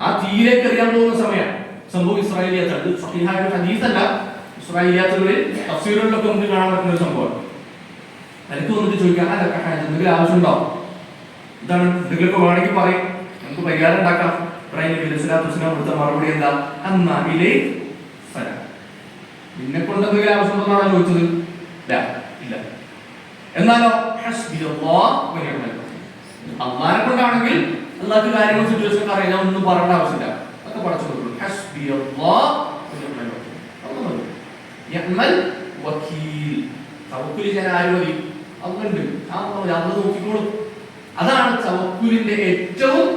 ആ തീയിലേക്ക് എറിയാൻ പോകുന്ന സമയം സംഭവം ഇസ്രായേലിയാത്താണ്. ഇത് സ്വഹീഹായ ഒരു ഹദീസല്ല, ഇസ്രായേലിയാത്തുകളിൽ തഫ്സീറുകളിലൊക്കെ നമുക്ക് കാണാൻ പറ്റുന്ന ഒരു സംഭവമാണ്. എനിക്ക് വന്നിട്ട് ചോദിക്കാം, അതൊക്കെ ഹാജ, എന്തെങ്കിലും ആവശ്യമുണ്ടോ? ഇതാണ്, എന്തെങ്കിലുമൊക്കെ വേണമെങ്കിൽ പറയും, നമുക്ക് പരിഹാരം ഉണ്ടാക്കാം. ഇബ്രാഹിം നബി അലൈഹിസ്സലാത്തു വസ്സലാം കൊടുത്ത മറുപടി എന്താ? അന്നായിലേ സലാം. നിന്നെ കൊണ്ട് എന്തെങ്കിലും ആവശ്യമുണ്ടെന്നാണ് ചോദിച്ചത്? ഇല്ല. എന്നാലോ അള്ളാഹിനെ കൊണ്ടാണെങ്കിൽ അള്ളാഹ്ക്ക് കാര്യങ്ങൾ സിറ്റുവേഷൻ അറിയാം, ഞാൻ ഒന്നും പറയേണ്ട ആവശ്യമില്ല, അതൊക്കെ പഠിച്ചു കൊടുക്കും. തവക്കുൽ ചെയ്യാൻ ആര് മതി? അതുണ്ട്, അത് നോക്കിക്കോളും. അതാണ് തവക്കുലിന്റെ ഏറ്റവും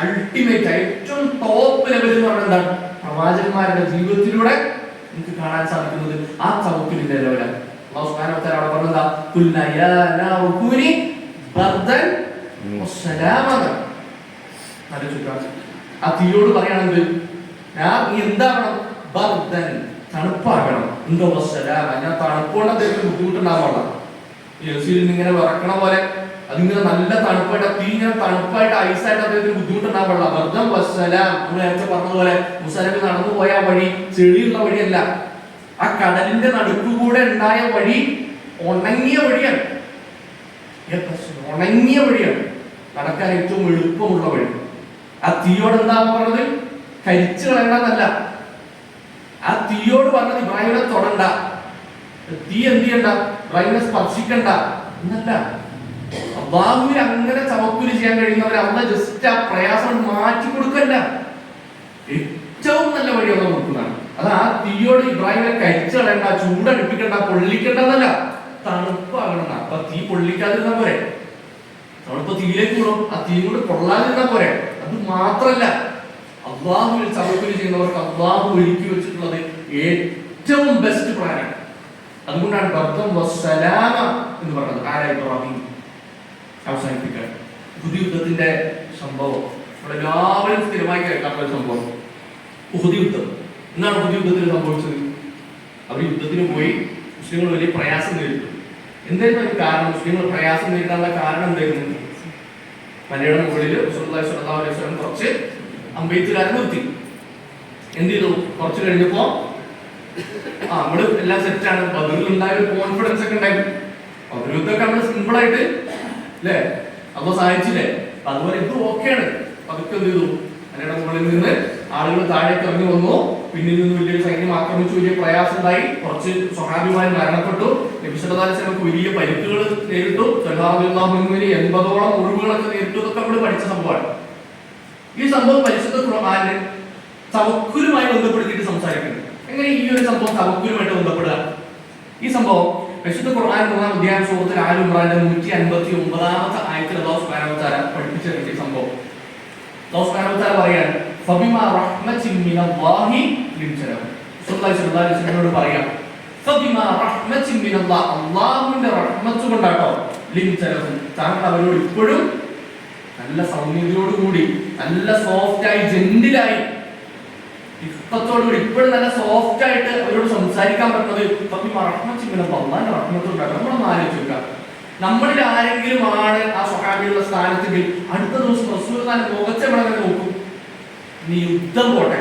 അൾട്ടിമേറ്റ്, ഏറ്റവും ടോപ്പ് ലെവൽ എന്ന് പറഞ്ഞാൽ എന്താണ്? പ്രവാചകന്മാരുടെ ജീവിതത്തിലൂടെ നമുക്ക് കാണാൻ സാധിക്കുന്നത് ആ തവക്കുലിന്റെ ലെവലാണ്. അല്ലാഹു സുബ്ഹാനഹു വ തആല അവിടെ പറഞ്ഞതാ, ഖുൽന യാ നാറു കൂനി ബർദൻ വസ്സലാമൻ. ആ തീയോട് പറയുകയാണെങ്കിൽ നീ എന്താകണം? ബർദൻ, തണുപ്പാകണം. എന്തോ വസ്സലാമ, ഞാൻ തണുപ്പോണ്ട് എന്തെങ്കിലും ബുദ്ധിമുട്ടുണ്ടാവാനുള്ള എസിയിൽ നിന്ന് ഇങ്ങനെ വിറക്കണ പോലെ അതിങ്ങനെ നല്ല തണുപ്പായിട്ട് തീ ഇങ്ങനെ തണുപ്പായിട്ട് ഐസായിട്ട് അദ്ദേഹത്തിന് ബുദ്ധിമുട്ടുണ്ടാവുള്ള. ബർദൻ വസ്സലാം, നമ്മൾ നേരത്തെ പറഞ്ഞതുപോലെ മൂസാ നബി നടന്നു പോയ വഴി ചെളിയുള്ള വഴിയല്ല, ആ കടലിന്റെ നടുക്കുകൂടെ ഉണ്ടായ വഴി ഉണങ്ങിയ വഴിയാണ്. ഉണങ്ങിയ വഴിയാണ്, നടക്കാൻ ഏറ്റവും എളുപ്പമുള്ള വഴി. ആ തീയോട് എന്താ പറഞ്ഞത്? കരിച്ചു കളയണമെന്നല്ല, ആ തീയോട് പറഞ്ഞത് ഇബ്രാഹിമിനെ തൊടണ്ട, തീ എന്ത് ചെയ്യണ്ട, ഇബ്രാഹിമിനെ സ്പർശിക്കണ്ട എന്നല്ല. അള്ളാഹുവിൽ അങ്ങനെ തവക്കുൽ ചെയ്യാൻ കഴിയുന്നവരെ അള്ളാഹ് ജസ്റ്റ് ആ പ്രയാസം മാറ്റി കൊടുക്കല്ല, ഏറ്റവും നല്ല വഴി അള്ളാഹ് കൊടുക്കുന്നതാണ്. അത് ആ തീയോട് ഇബ്രാഹിമിനെ കരിച്ചു കളയണ്ട, ചൂടടുപ്പിക്കണ്ട, പൊള്ളിക്കണ്ടെന്നല്ല, തണുപ്പാകണം. അപ്പൊ തീ പൊള്ളിക്കാതിരുന്ന പോരെ, നമ്മളിപ്പോ തീയിലേക്ക് വിടും, ആ തീ കൊണ്ട് പൊള്ളാതിരുന്ന പോരെ. അത് മാത്രല്ല, അള്ളാഹുവിൽ തവക്കുൽ ചെയ്യുന്നവർക്ക് അള്ളാഹു ഒരുക്കി വെച്ചിട്ടുള്ളത് ഏറ്റവും ബെസ്റ്റ് പ്ലാനാണ്. അതുകൊണ്ടാണ് ബർദൻ വസ്സലാമ എന്ന് പറഞ്ഞത്. ഇബ്രാഹിം അവസാനിപ്പിക്കാൻ ഉഹുദ് യുദ്ധത്തിന്റെ സംഭവം നമ്മളെല്ലാവരും സ്ഥിരമായി കേൾക്കാത്ത ഒരു സംഭവം, ഉഹുദ് യുദ്ധം. എന്താണ് ഉഹുദ് യുദ്ധത്തിൽ സംഭവിച്ചത്? അവർ യുദ്ധത്തിന് പോയി, മുസ്ലിങ്ങൾ വലിയ പ്രയാസം നേരിട്ടു. എന്തായിരുന്നു അതിന് കാരണം? മുസ്ലിങ്ങൾ പ്രയാസം നേരിടാനുള്ള കാരണം എന്തായിരുന്നു? മലയുടെ മുകളിൽ റസൂലുള്ളാഹി സ്വല്ലല്ലാഹു അലൈഹി വസല്ലം കുറച്ച് അമ്പെയ്ത്തുകാരെ നിർത്തി. എന്ത് ചെയ്തു? കുറച്ച് കഴിഞ്ഞപ്പോ നമ്മള് എല്ലാം സെറ്റാണ്, ബദറിൽ ഉണ്ടായ ഒരു കോൺഫിഡൻസ് ഒക്കെ ഉണ്ടായിരുന്നു. ബദർ യുദ്ധമൊക്കെ നമ്മള് സിമ്പിൾ ആയിട്ട് അല്ലേ അപ്പൊ സഹായിച്ചില്ലേ? അതുപോലെ ഇത് ഓക്കെയാണ്. അതൊക്കെ എന്ത് ചെയ്തു? മലയുടെ മുകളിൽ നിന്ന് ആളുകൾ താഴേക്ക് ഇറങ്ങി വന്നു, പിന്നിൽ നിന്ന് വലിയൊരു സൈന്യം ആക്രമിച്ചു, വലിയ പ്രയാസം ഉണ്ടായി, കുറച്ച് സ്വഹാബിമാർ മരണപ്പെട്ടു, നബി സല്ലല്ലാഹു അലൈഹി വസല്ലം വലിയ പരിക്കുകൾ നേരിട്ടു, റളിയല്ലാഹു അൻഹുവിന് 80ഓളം മുറിവുകളൊക്കെ നേരിട്ടു. ഇതൊക്കെ നമ്മൾ പഠിച്ച സംഭവമാണ്. ഈ സംഭവം പരിശുദ്ധ ഖുർആനിൽ തവക്കുലുമായി ബന്ധപ്പെടുത്തിയിട്ട് സംസാരിക്കുന്നത്. എങ്ങനെ ഈ ഒരു സംഭവം തവക്കുലുമായിട്ട് ബന്ധപ്പെടുക? ഈ സംഭവം പരിശുദ്ധ ഖുർആൻ 3-ാം അധ്യായം സൂറത്തുൽ ആൽ ഇംറാനിലെ 159-ാമത്തെ ആയത്തിൽ അല്ലാഹു സുബ്ഹാനഹു വ തആല പഠിപ്പിച്ച സംഭവം. അല്ലാഹു സുബ്ഹാനഹു വ തആല പറയാണ്, ഫബിമാ റഹ്മത്തിൻ മിനല്ലാഹി ലിൻതലഹു. റസൂലുള്ളാഹി സ്വല്ലല്ലാഹു അലൈഹി വസല്ലമയോട് പറയാം, ഫബിമാ റഹ്മത്തിൻ മിനല്ലാഹ്, അല്ലാഹുവിന്റെ റഹ്മത്ത് കൊണ്ടാട്ടോ, ലിൻതലഹു, താങ്കൾ അവരോട് ഇപ്പോഴും നല്ല സൗമ്യതയോടുകൂടി, നല്ല സോഫ്റ്റായി, ജെന്റിലായി, ഇഷ്ടത്തോടുകൂടി ഇപ്പോഴും നല്ല സോഫ്റ്റ് ആയിട്ട് അവരോട് സംസാരിക്കാൻ പറ്റുന്നത് അള്ളാന്റെ റഹ്മത്തുണ്ടാകും. നമ്മളൊന്ന് ആലോചിക്കുക, നമ്മളിൽ ആരെങ്കിലും ആണ് ആ സ്വഹാബിയുള്ള സ്ഥാനത്തെങ്കിൽ അടുത്ത ദിവസം റസൂലുള്ളാഹിന്റെ മുഖത്തെ നമ്മളെ നോക്കും. നീ യുദ്ധം പോട്ടെ,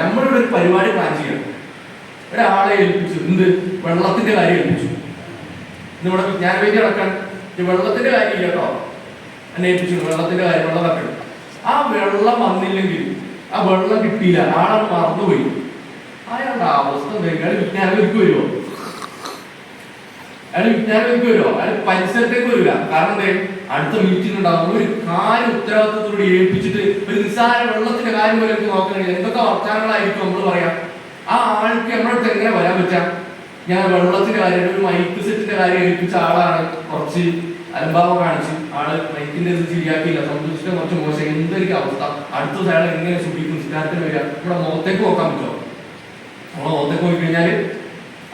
നമ്മളിവിടെ ഒരു പരിപാടി പ്ലാൻ ചെയ്യണം. ഒരാളെ ഏൽപ്പിച്ചു, എന്ത് വെള്ളത്തിന്റെ കാര്യം ഏൽപ്പിച്ചു. ഇന്നിവിടെ ഞാൻ വേണ്ടി നടക്കാൻ വെള്ളത്തിന്റെ കാര്യം കേട്ടോ, എന്നെ ഏൽപ്പിച്ചു വെള്ളത്തിന്റെ കാര്യം, വെള്ളം തക്കണം. ആ വെള്ളം വന്നില്ലെങ്കിൽ, ആ വെള്ളം കിട്ടിയില്ല, ആളെ മറന്നുപോയി, അയാളുടെ അവസ്ഥ അയാൾ വിജ്ഞാനത്തിലേക്ക് വരുമോ? അയാൾ പരിസരത്തേക്ക് വരില്ല. കാരണം എന്താ? അടുത്ത മീറ്റിംഗ് ഉണ്ടാകും. ഒരു കാര്യം ഉത്തരവാദിത്വത്തോടെ ഏൽപ്പിച്ചിട്ട് ഒരു നിസ്സാര വെള്ളത്തിന്റെ കാര്യം പോലെ നോക്കണമെങ്കിൽ എന്തൊക്കെ വർത്തമാനങ്ങളായിരിക്കും നമ്മൾ പറയാം. ആ ആൾക്ക് നമ്മളടുത്ത് എങ്ങനെ വരാൻ പറ്റാം? ഞാൻ വെള്ളത്തിന്റെ കാര്യം, ഒരു മൈക്ക് സെറ്റിന്റെ കാര്യം ഏൽപ്പിച്ച ആളാണ്, കുറച്ച് അലംഭാവം കാണിച്ച് ആള് മൈക്കിന്റെ ശരിയാക്കിയില്ല, സന്തോഷിക്കാൻ കുറച്ച് മോശം, എന്തൊരിക്കും അവസ്ഥ. അടുത്ത ദിവസം അയാൾ എങ്ങനെ സൂക്ഷിക്കും? നിസ്കാരത്തിന് വരിക, ഇവിടെ മുഖത്തേക്ക് നോക്കാൻ പറ്റുമോ? നമ്മളെ മുഖത്തേക്ക് പോയി കഴിഞ്ഞാല്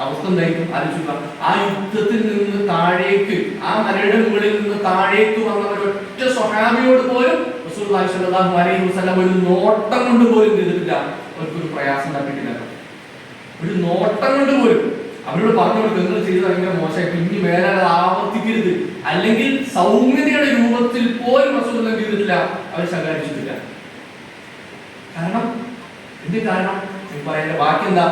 അവസ്ഥ എന്തായിരിക്കും? ആലോചിക്കുക. ആ യുദ്ധത്തിൽ നിന്ന് താഴേക്ക്, ആ മലയുടെ മുകളിൽ നിന്ന് താഴേക്ക് വന്നവർ ഒറ്റ സ്വഹാബിയോട് പോലും റസൂലുള്ളാഹി സ്വല്ലല്ലാഹു അലൈഹി വസല്ലം ഒരു നോട്ടം കൊണ്ട് പോലും ചെയ്തിട്ടില്ല. അവർക്കൊരു പ്രയാസം ഉണ്ടാക്കിയിട്ടില്ല. ഒരു നോട്ടം കൊണ്ട് പോലും അവരോട് പറഞ്ഞു കൊടുക്കുക, നിങ്ങൾ ചെയ്ത് ഭയങ്കര മോശമായി, പിന്നെ വേറെ ആവർത്തിക്കരുത്. അല്ലെങ്കിൽ സൗമ്യതയുടെ രൂപത്തിൽ പോലും റസൂലുള്ളാഹി ചെയ്തിട്ടില്ല, അവർ ശകാരിച്ചിട്ടില്ല. കാരണം എന്ത് കാരണം പറയുന്ന ബാക്കി എന്താ?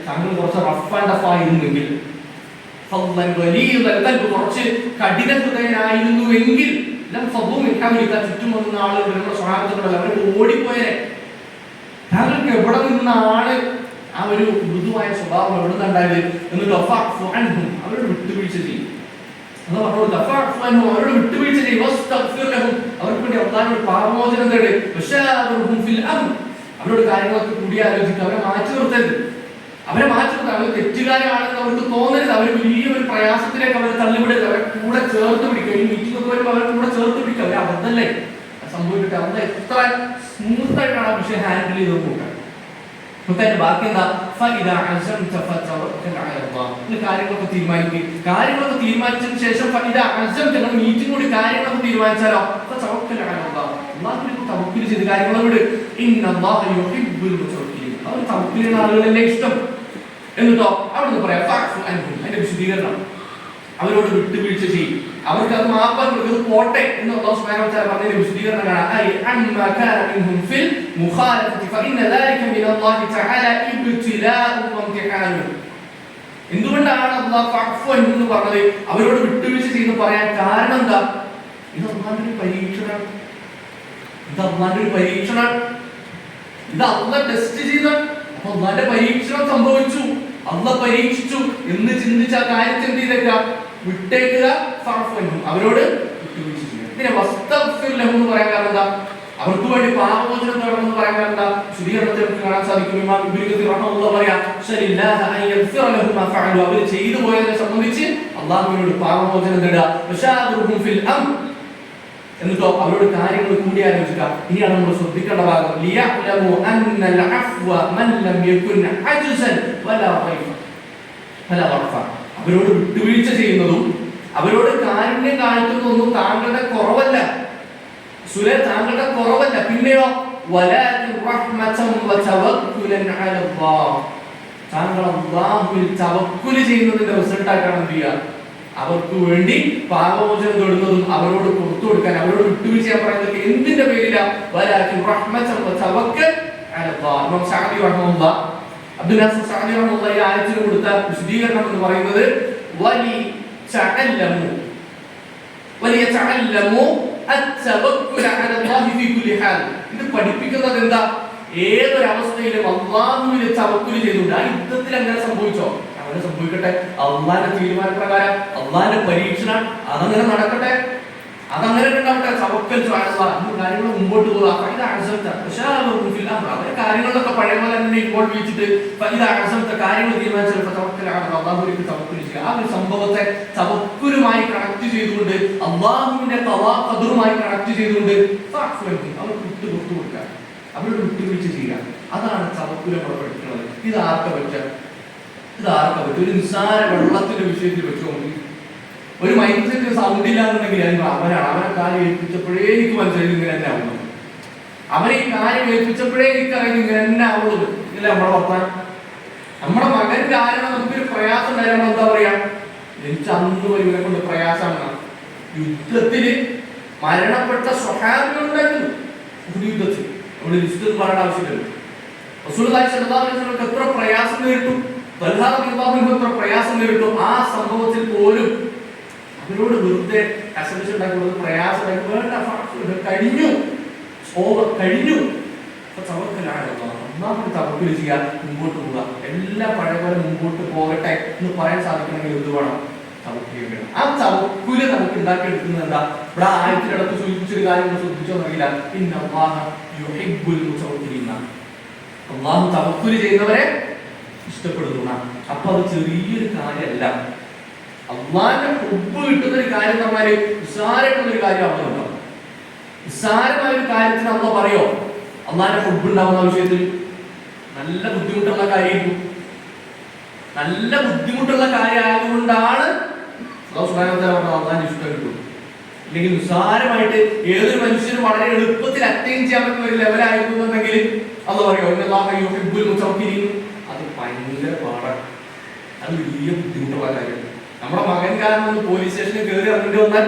താങ്കൾ കുറച്ച് റഫ് ആൻഡ് ടഫ് ആയിരുന്നെങ്കിൽ, കുറച്ച് കഠിന ഹൃദയനായിരുന്നുവെങ്കിൽ ചുറ്റും വന്ന ആളുകൾ അവർക്ക് ഓടിപ്പോയനെ. താങ്കൾക്ക് എവിടെ നിന്നാണ് ആ ഒരു മൃദുവായ സ്വഭാവം എവിടെ നിന്നുണ്ടായത്? എന്നിട്ട് അവരോട് വിട്ടുവീഴ്ച ചെയ്യും. അവരോട് വിട്ടുവീഴ്ച ചെയ്യും. അവർക്ക് വേണ്ടി അള്ളാഹുവിനോട് പാപമോചനം തേട്. അവരോട് കാര്യങ്ങളൊക്കെ കൂടിയാലോചിക്കുക. അവരെ മാറ്റി നിർത്തരുത്. അവരെ മാറ്റി നിർത്തുക. അവർ തെറ്റുകാരാണെന്ന് അവർക്ക് തോന്നരുത്. അവർ വലിയൊരു പ്രയാസത്തിലേക്ക് അവരെ തള്ളിവിടരുത്. അവരെ കൂടെ ചേർത്ത് പിടിക്കുക. ഈ മീറ്റിംഗ് ഒക്കെ വരുമ്പോൾ അവരെ കൂടെ ചേർത്ത് പിടിക്കുക. അവരെ അബദ്ധമല്ലേ സംഭവിക്കട്ടെ, അബദ്ധം എത്ര സ്മൂത്ത് ആയിട്ടാണ് ആ വിഷയം ഹാൻഡിൽ ചെയ്ത് നോക്കുക. ബാക്കി എന്താ? കാര്യങ്ങളൊക്കെ തീരുമാനിക്കുക. കാര്യങ്ങളൊക്കെ തീരുമാനിച്ചതിന് ശേഷം മീറ്റിംഗ് കൂടി കാര്യങ്ങളൊക്കെ തീരുമാനിച്ചാലോ തവക്കുൽ ചെയ്ത് കാര്യങ്ങളെ വിട്. അവർ തവക്കുലുള്ള ആളുകളല്ലേ ഇഷ്ടം. എന്നിട്ടോ അവിടെ പറയാം അതിന്റെ വിശദീകരണം. അവരോട് വിട്ടുവീഴ്ച ചെയ്യും. അവർക്ക് അത് മാപ്പാൻ കൊടുക്കുന്നത് പോട്ടെ എന്ന് അല്ലാഹു സുബ്ഹാനഹു വ തആല പറഞ്ഞതിന്റെ വിശദീകരണം കാണാം. എന്തുകൊണ്ടാണ് അല്ലാഹു എന്ന് പറഞ്ഞത്? അവരോട് വിട്ടുവീഴ്ച ചെയ്യുന്നു പറയാൻ കാരണം എന്താ? ഇത് അല്ലാഹുവിന്റെ ഒരു പരീക്ഷണമാണ്. ഇത് അല്ലാഹുവിന്റെ ഒരു പരീക്ഷണമാണ്. ഇത് അല്ലാഹു ടെസ്റ്റ് ചെയ്താണ്. അപ്പൊ അല്ലാഹുവിന്റെ പരീക്ഷണം സംഭവിച്ചു. അല്ലാഹു പരീക്ഷിച്ചു എന്ന് ചിന്തിച്ച ആ കാര്യത്തെ എന്ത് ചെയ്തേക്കാം? വിട്ടേക്കുക. അവരോട് വിട്ടുവീഴ്ച ചെയ്യുക. പിന്നെ എന്ന് പറയാൻ കാരണം എന്താ? അവർക്ക് വേണ്ടി പാപമോചനം തേടണമെന്ന് പറയാൻ കാരണം എന്താ? ശുദ്ധീകരണത്തിൽ നമുക്ക് കാണാൻ സാധിക്കും. അവർ ചെയ്തു പോയതിനെ സംബന്ധിച്ച് അള്ളാഹുവിനോട് പാപമോചനം തേടുക. എന്നിട്ടോ അവരോട് കാര്യങ്ങൾ കൂടി ആലോചിക്കുക. ഇനിയാണ് നമ്മൾ ശ്രദ്ധിക്കേണ്ട ഭാഗം. അവരോട് വിട്ടുവീഴ്ച ചെയ്യുന്നതും അവരോട് കാരുണ്യം കാണിക്കുന്നതൊന്നും താങ്കളുടെ കുറവല്ല. താങ്കളുടെ കുറവല്ല. പിന്നെയോ താങ്കൾ അല്ലാഹുവിൽ തവക്കുൽ ചെയ്യുന്നതിന്റെ റിസൾട്ടായിട്ടാണ് എന്ത് ചെയ്യുക? അവർക്ക് വേണ്ടി പാപമോചനം തേടുന്നതും അവരോട് പുറത്തു കൊടുക്കാൻ, അവരോട് വിട്ടുവീഴ്ച ചെയ്യാൻ പറയുന്നത് എന്തിന്റെ പേരിലാ? അബ്ദുൽ ഹസൻ സഅദി റഹ്മത്തുള്ളാഹി ഈ ആയത്തിന് കൊടുത്ത വിശദീകരണം എന്ന് പറയുന്നത് ഇത് പഠിപ്പിക്കുന്നത് എന്താ? ഏതൊരവസ്ഥയിലും അല്ലാഹുവിൽ തവക്കുൽ ചെയ്തുകൊണ്ട്. ആ യുദ്ധത്തിൽ അങ്ങനെ സംഭവിച്ചോ? അങ്ങനെ സംഭവിക്കട്ടെ. അള്ളാന്റെ തീരുമാനപ്രകാരം, അള്ളാന്റെ പരീക്ഷണം അതങ്ങനെ നടക്കട്ടെ, അതങ്ങനെ ഉണ്ടാവട്ടെ. തവക്കൽ കാര്യങ്ങൾ മുമ്പോട്ട് പോകുക. അവരെ കാര്യങ്ങളിലൊക്കെ പഴയ പോലെ തന്നെ ഇൻവോൾവ് ചെയ്തിട്ട് കാര്യങ്ങൾ തീരുമാനിച്ചവർക്ക് തവക്കുൽ ചെയ്യുക. ആ ഒരു സംഭവത്തെ തവക്കുലുമായി കണക്ട് ചെയ്തുകൊണ്ട്, അള്ളാഹുവിന്റെ ഖദറുമായി കണക്ട് ചെയ്തുകൊണ്ട് അവർക്ക് വിട്ടുപുറത്തു കൊടുക്കുക, അവരോട് വിട്ടുവീഴ്ച ചെയ്യുക. അതാണ് തവക്കുൽ നമ്മൾ പഠിക്കുന്നത്. ഇതാർക്കെ പറ്റുക? ഒരു നിസ്സാര വെള്ളത്തിന്റെ വിഷയത്തിൽ വെച്ച് നോക്കി. ഒരു മൈൻഡ് സെറ്റ് സൗണ്ട് ഇല്ലാന്നുണ്ടെങ്കിൽ അവനെ കാര്യം ഏൽപ്പിച്ചപ്പോഴേ എനിക്ക് മനസ്സിലായി ഇങ്ങനെ തന്നെ ആവുന്നു. അവനെ ഈ കാര്യം ഏൽപ്പിച്ചപ്പോഴേ എനിക്കറിയാം ഇങ്ങനെ തന്നെ ആവുള്ളൂ. ഇല്ല നമ്മളെ വർത്താനം. നമ്മുടെ മകൻ കാരണം നമുക്കൊരു പ്രയാസം ഉണ്ടായാൽ എന്താ പറയാ? എനിക്ക് അന്ന് ഇവനെ കൊണ്ട് പ്രയാസമാണ്. യുദ്ധത്തില് മരണപ്പെട്ട സ്വഹാബികളുണ്ടായിരുന്നു. യുദ്ധത്തിൽ നമ്മൾ ലിസ്റ്റ് പറയേണ്ട ആവശ്യമില്ല. റസൂലുള്ളാഹി സ്വല്ലല്ലാഹു അലൈഹി വസല്ലം എത്ര പ്രയാസം നേരിട്ടു, എത്ര പ്രയാസം നേരിട്ടു. ആ സംഭവത്തിൽ പോലും അവരോട് വെറുതെ അസംബിച്ചുണ്ടാക്കുന്നത് പ്രയാസം വേണ്ട, കഴിഞ്ഞു, കഴിഞ്ഞു. തവക്കുൽ ചെയ്യുക, മുമ്പോട്ട് പോവുക. എല്ലാം പഴയ പോലെ മുമ്പോട്ട് പോകട്ടെ എന്ന് പറയാൻ സാധിക്കണമെങ്കിൽ എന്ത് വേണം? തവക്കുൽ വേണം. ആ തവക്കുൽ നമുക്ക് ഉണ്ടാക്കിയെടുക്കുന്നത് എന്താ? ഇവിടെ ആയത്തിനടുത്ത് സൂചിപ്പിച്ചൊരു കാര്യം ശ്രദ്ധിച്ചോ എന്നറിയില്ല. അല്ലാഹു തവക്കുൽ ചെയ്യുന്നവരെ ഇഷ്ടപ്പെടുന്ന. അപ്പൊ അത് ചെറിയൊരു കാര്യമല്ല. അള്ളാന്റെ ഹുബ്ബ് കിട്ടുന്ന ഒരു കാര്യം എന്ന് പറഞ്ഞാല് നിസ്സാരമായിട്ടുള്ളൊരു കാര്യമാവുന്നുണ്ടോ? നിസ്സാരമായ ഒരു കാര്യത്തിന് അള്ളാഹ് പറയോ അള്ളാന്റെ ഹുബ്ബ് ഉണ്ടാവുന്ന വിഷയത്തിൽ? നല്ല ബുദ്ധിമുട്ടുള്ള കാര്യമായിരിക്കും. നല്ല ബുദ്ധിമുട്ടുള്ള കാര്യമായതുകൊണ്ടാണ് അള്ളാഹു സുബ്ഹാനഹു വ തആല അള്ളാന്റെ ഇഷ്ടം കിട്ടും. അല്ലെങ്കിൽ നിസ്സാരമായിട്ട് ഏതൊരു മനുഷ്യനും വളരെ എളുപ്പത്തിൽ അറ്റൈൻ ചെയ്യാൻ പറ്റുന്ന ഒരു ലെവലായിരുന്നുണ്ടെങ്കിൽ അത് പറയുമോ അത് ഭയങ്കര പാടാണ്. അത് വലിയ ബുദ്ധിമുട്ടുള്ള കാര്യമാണ്. നമ്മുടെ മകൻ കാരണം പോലീസ് സ്റ്റേഷനിൽ കയറി ഇറങ്ങേണ്ടി വന്നാൽ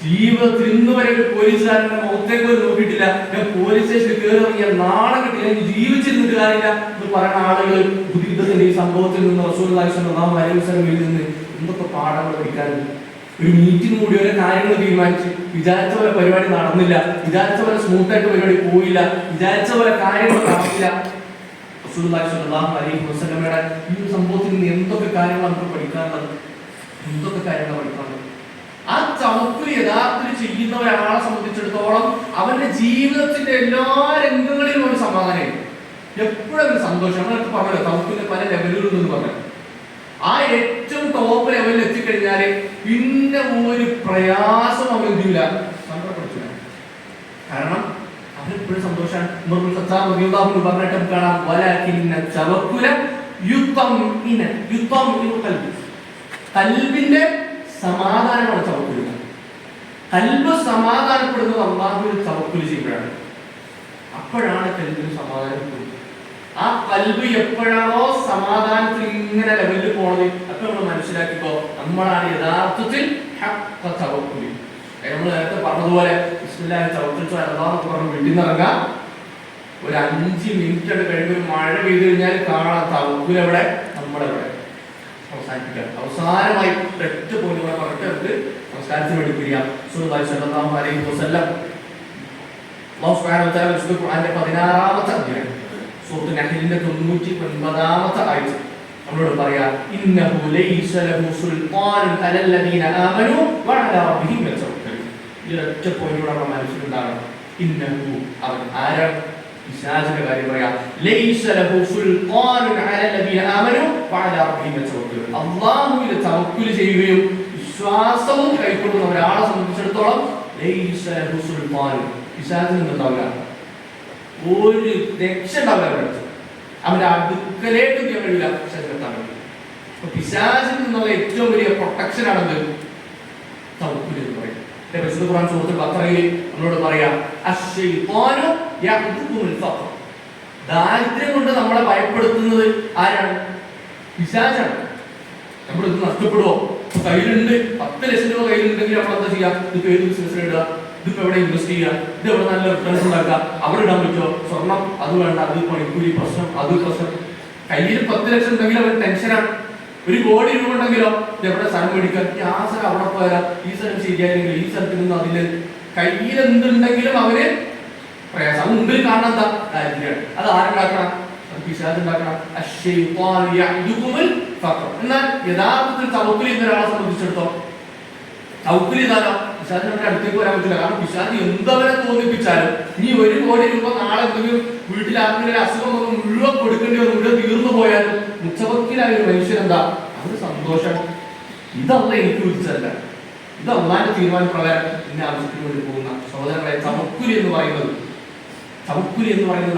ജീവിതത്തിൽ ഇന്ന് വരെ ഒരു പോലീസുകാരന്റെ മുഖത്തേക്ക് പോലും നോക്കിയിട്ടില്ല. ഞാൻ പോലീസ് സ്റ്റേഷനിൽ കയറി ഇറങ്ങിയാൽ നാളെ കിട്ടില്ല, എനിക്ക് ജീവിച്ചിരുന്നിട്ട് കാര്യമില്ല എന്ന് പറയുന്ന ആളുകൾ യുദ്ധത്തിന്റെ ഈ സംഭവത്തിൽ നിന്ന് റസൂലുള്ളാഹി സ്വല്ലല്ലാഹു അലൈഹി വസല്ലമയിൽ നിന്ന് എന്തൊക്കെ പാഠങ്ങൾ പഠിക്കാനുണ്ട്. ഒരു മീറ്റിംഗ് കൂടി ഓരോ കാര്യങ്ങൾ തീരുമാനിച്ച് വിചാരിച്ച പോലെ പരിപാടി നടന്നില്ല, വിചാരിച്ച പോലെ സ്മൂത്ത് ആയിട്ട് പരിപാടി പോയില്ല, വിചാരിച്ച പോലെ കാര്യങ്ങൾ നടന്നില്ല. റസൂലുള്ളാഹി സ്വല്ലല്ലാഹു അലൈഹി വസല്ലമയുടെ ഈ ഒരു സംഭവത്തിൽ നിന്ന് എന്തൊക്കെ കാര്യങ്ങൾ നമുക്ക് പഠിക്കാനുള്ളത്, എന്തൊക്കെ കാര്യങ്ങൾ പഠിക്കാനുള്ളത്. ആ തവക്കുൽ യഥാർത്ഥത്തിൽ ചെയ്യുന്ന ഒരാളെ സംബന്ധിച്ചിടത്തോളം അവന്റെ ജീവിതത്തിന്റെ എല്ലാ രംഗങ്ങളിലും ഒരു സമാധാനം, എപ്പോഴും ഒരു സന്തോഷം. നമ്മളൊക്കെ പറഞ്ഞല്ലോ തവക്കുലിന്റെ പല ലെവലുകളുണ്ടെന്ന് പറഞ്ഞു. ആ ഏറ്റവും ടോപ്പ് ലെവലിൽ എത്തിക്കഴിഞ്ഞാല് പിന്നെ ഒരു പ്രയാസം അവൻ എന്ത് ചെയ്യില്ല, സങ്കടപ്പെടില്ല. കാരണം അവനെപ്പോഴും സന്തോഷമാണ്. പറഞ്ഞിട്ട് കാണാം കൽബിന്റെ സമാധാനമാണ് തവക്കുൽ. കൽബ് സമാധാനപ്പെടുന്നത് അല്ലാഹുവിൽ തവക്കുൽ ചെയ്യുമ്പോഴാണ്. അപ്പോഴാണ് കൽബിന് സമാധാനം. ആ കൽബ് എപ്പോഴാണോ സമാധാനത്തിൽ ഇങ്ങനെ ലെവലിൽ പോണത്, അപ്പൊ നമ്മൾ മനസ്സിലാക്കിക്കോ നമ്മളാണ് യഥാർത്ഥത്തിൽ തവക്കുൽ. നമ്മൾ നേരത്തെ പറഞ്ഞതുപോലെ ബിസ്മില്ലാഹി തവക്കൽതു അലല്ലാഹ് എന്ന് പറഞ്ഞ് വീട്ടിൽ നിന്ന് ഇറങ്ങാം. ഒരു 5 മിനിറ്റ് കഴിയുമ്പോൾ ഒരു മഴ പെയ്തു കഴിഞ്ഞാൽ കാണാം തവക്കുൽ എവിടെ, നമ്മളെവിടെ. അവസാനിപ്പിക്കാം. അവസാനമായി ഒറ്റ പോയിന്റ് കൂടെ പറഞ്ഞിട്ട് നമുക്ക് നമസ്കാരത്തിന് വേണ്ടി പിരിയാം. റസൂലുള്ളാഹി സ്വല്ലല്ലാഹു അലൈഹി വസല്ലം അല്ലാഹു സുബ്ഹാനഹു വ തആല വിശുദ്ധ ഖുർആനിന്റെ 16-ാമത്തെ അധ്യായം സൂറത്തുൽ നഹ്ലിന്റെ 99-ാമത്തെ ആയത്ത് നമ്മളോട് പറയാ, ഇന്നഹു ലൈസ ലഹു സുൽത്താനുൻ അലല്ലദീന ആമനൂ വഅലാ റബ്ബിഹിം യതവക്കലൂൻ. ഈ ഒറ്റ പോയിന്റ് കൂടെ നമ്മുടെ മനസ്സിലുണ്ടാകണം. ഇന്നഹു അവൻ ആരാണ്? പിശാചിന്റെ കാര്യം പറയാ. ലൈസ ലഹു സുൽത്താനുൻ അലല്ലദീന ആമനൂ വഅലാ റബ്ബിഹിം യതവക്കലൂൻ. അല്ലാഹുവിൽ തവക്കുൽ ചെയ്യുകയും വിശ്വാസവും കൈക്കൊള്ളുന്ന ഒരാളെ സംബന്ധിച്ചിടത്തോളം ലൈസ ലഹു സുൽത്താനുൻ, പിശാചിന് ഉണ്ടാവില്ല, ഒരു രക്ഷ ഉണ്ടാവില്ല. അവന്റെ അടുക്കലേക്ക് ചെയ്യാൻ കഴിയില്ല, പിശാചിനെത്താൻ കഴിയില്ല. അപ്പൊ പിശാചിൽ നിന്നുള്ള ഏറ്റവും വലിയ പ്രൊട്ടക്ഷൻ ആണെന്ന് തവക്കുൽ എന്ന് പറയും. പരിശുദ്ധ ഖുർആൻ സൂറത്തുൽ ബഖറയിൽ നമ്മളോട് പറയാം, അശ്ശൈത്വാനു യഅ്ദുകുൽ ഫഖർ. ദാരിദ്ര്യം കൊണ്ട് നമ്മളെ ഭയപ്പെടുത്തുന്നത് ആരാണ്? പിശാചാണ്. നമ്മൾ ഇത് നഷ്ടപ്പെടുവോ? കയ്യിലുണ്ട് 10 ലക്ഷം രൂപ കയ്യിലുണ്ടെങ്കിൽ നമ്മൾ എന്താ ചെയ്യാം? ഇത് ഏത് ബിസിനസ്സിൽ ഇടുക, ഇതിപ്പോ എവിടെ ഇൻവെസ്റ്റ് ചെയ്യുക, ഇത് എവിടെ നല്ല റിട്ടേൺസ് ഉണ്ടാക്കുക, അവിടെ ഇടാൻ പറ്റുമോ? സ്വർണം അത് വേണ്ട, അത് പണിക്കൂലി പ്രശ്നം, അത് പ്രശ്നം. കയ്യിൽ 10 ലക്ഷം ഉണ്ടെങ്കിൽ അവർ ടെൻഷനാണ്. 1 കോടി രൂപ ഉണ്ടെങ്കിലോ എവിടെ സ്ഥലം മേടിക്കാൻ, ആ സ്ഥലം അവിടെ പോയാൽ ഈ സ്ഥലം ശരിയായില്ലെങ്കിൽ ഈ സ്ഥലത്തിൽ നിന്ന് അതില് കയ്യിൽ എന്തുണ്ടെങ്കിലും അവര് പ്രയാസം. അത് മുമ്പിൽ കാണാൻ ദാരിദ്ര്യമാണ്. അത് ആരുണ്ടാക്കണം? പിശാചുണ്ടാക്കണം. എന്നാൽ യഥാർത്ഥത്തിൽ തവക്കുൽ ചെയ്യുന്ന ഒരാളെ സംബന്ധിച്ചിടത്തോളം തവക്കുൽ ചെയ്താലോ പിശാചിന്റെ അടുത്തേക്ക് വരാൻ പറ്റില്ല. കാരണം പിശാച് എന്തവരെ തോന്നിപ്പിച്ചാലും ഇനി 1 കോടി രൂപ നാളെ എന്തെങ്കിലും വീട്ടിൽ ആർക്കെങ്കിലും ഒരു അസുഖം വന്ന് മുഴുവൻ കൊടുക്കേണ്ടി വന്ന് മുഴുവൻ തീർന്നു പോയാലും മുത്തവക്കിലായ ഒരു മനുഷ്യൻ എന്താ, അത് സന്തോഷം. ഇതല്ല എനിക്ക് വിളിച്ചല്ല, ഇത് അള്ളാന്റെ തീരുമാനപ്രകാരം ഇന്ന ആവശ്യത്തിന് വേണ്ടി പോകുന്ന സഹോദരങ്ങളെ, തവക്കുൽ എന്ന് പറയുന്നത്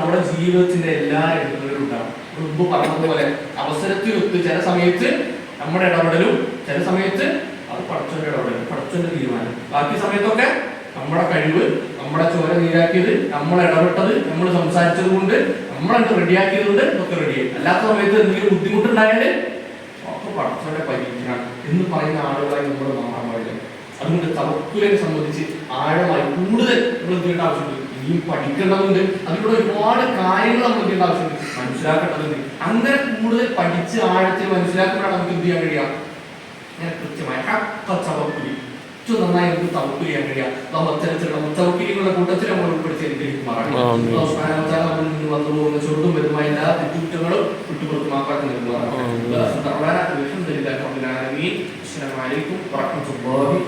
നമ്മുടെ ജീവിതത്തിന്റെ എല്ലാ രംഗങ്ങളിലും ഉണ്ടാകും. മുമ്പ് പറഞ്ഞതുപോലെ അവസരത്തിനൊത്ത് ചില സമയത്ത് നമ്മുടെ ഇടപെടലും, ചില സമയത്ത് അത് പടച്ചവന്റെ ഇടപെടലും, പടച്ചവന്റെ തീരുമാനം. ബാക്കി സമയത്തൊക്കെ നമ്മുടെ കഴിവ്, നമ്മുടെ ചോര നീരാക്കിയത്, നമ്മൾ ഇടപെട്ടത്, നമ്മൾ സംസാരിച്ചത് കൊണ്ട്, നമ്മളെന്ത് റെഡിയാക്കിയത് കൊണ്ട് ഇതൊക്കെ റെഡിയായി. അല്ലാത്ത സമയത്ത് എന്തെങ്കിലും ബുദ്ധിമുട്ടുണ്ടായാല് ഒക്കെ പടച്ചവന്റെ പരീക്ഷണമാണ് എന്ന് പറയുന്ന ആളുകളായി നമ്മൾ മാറാൻ പാടില്ല. അതുകൊണ്ട് തവക്കുലിനെ സംബന്ധിച്ച് ആഴമായി കൂടുതൽ നമ്മൾ എന്ത് ആവശ്യമുണ്ട്, ഇനിയും പഠിക്കേണ്ടതുണ്ട്. അതിലൂടെ ഒരുപാട് കാര്യങ്ങൾ നമ്മൾ എന്ത് ആവശ്യമുണ്ട്, മനസ്സിലാക്കേണ്ടതുണ്ട്. അങ്ങനെ കൂടുതൽ പഠിച്ച് ആഴത്തിൽ മനസ്സിലാക്കുമ്പോഴാണ് നമുക്ക് എന്ത് ചെയ്യാൻ കഴിയുക, അങ്ങനെ കൃത്യമായ ഏറ്റവും നന്നായി നമുക്ക് തവക്കുൽ ചെയ്യാൻ കഴിയുക. അത്തരത്തിലുള്ള മുത്തവക്കിലികളുടെ കൂട്ടത്തിൽ നമ്മൾ ഉൾപ്പെടുത്തി അനുഗ്രഹിക്കുമാറാണ്. വന്നു പോകുന്ന ചെറുതും വലുതുമായ എല്ലാ തെറ്റുകുറ്റങ്ങളും വിട്ടുകൊടുക്കുമാക്കാൻ നൽകുമാറാണ്. അസ്സലാമു അലൈക്കും വറഹ്മത്തുള്ളാഹി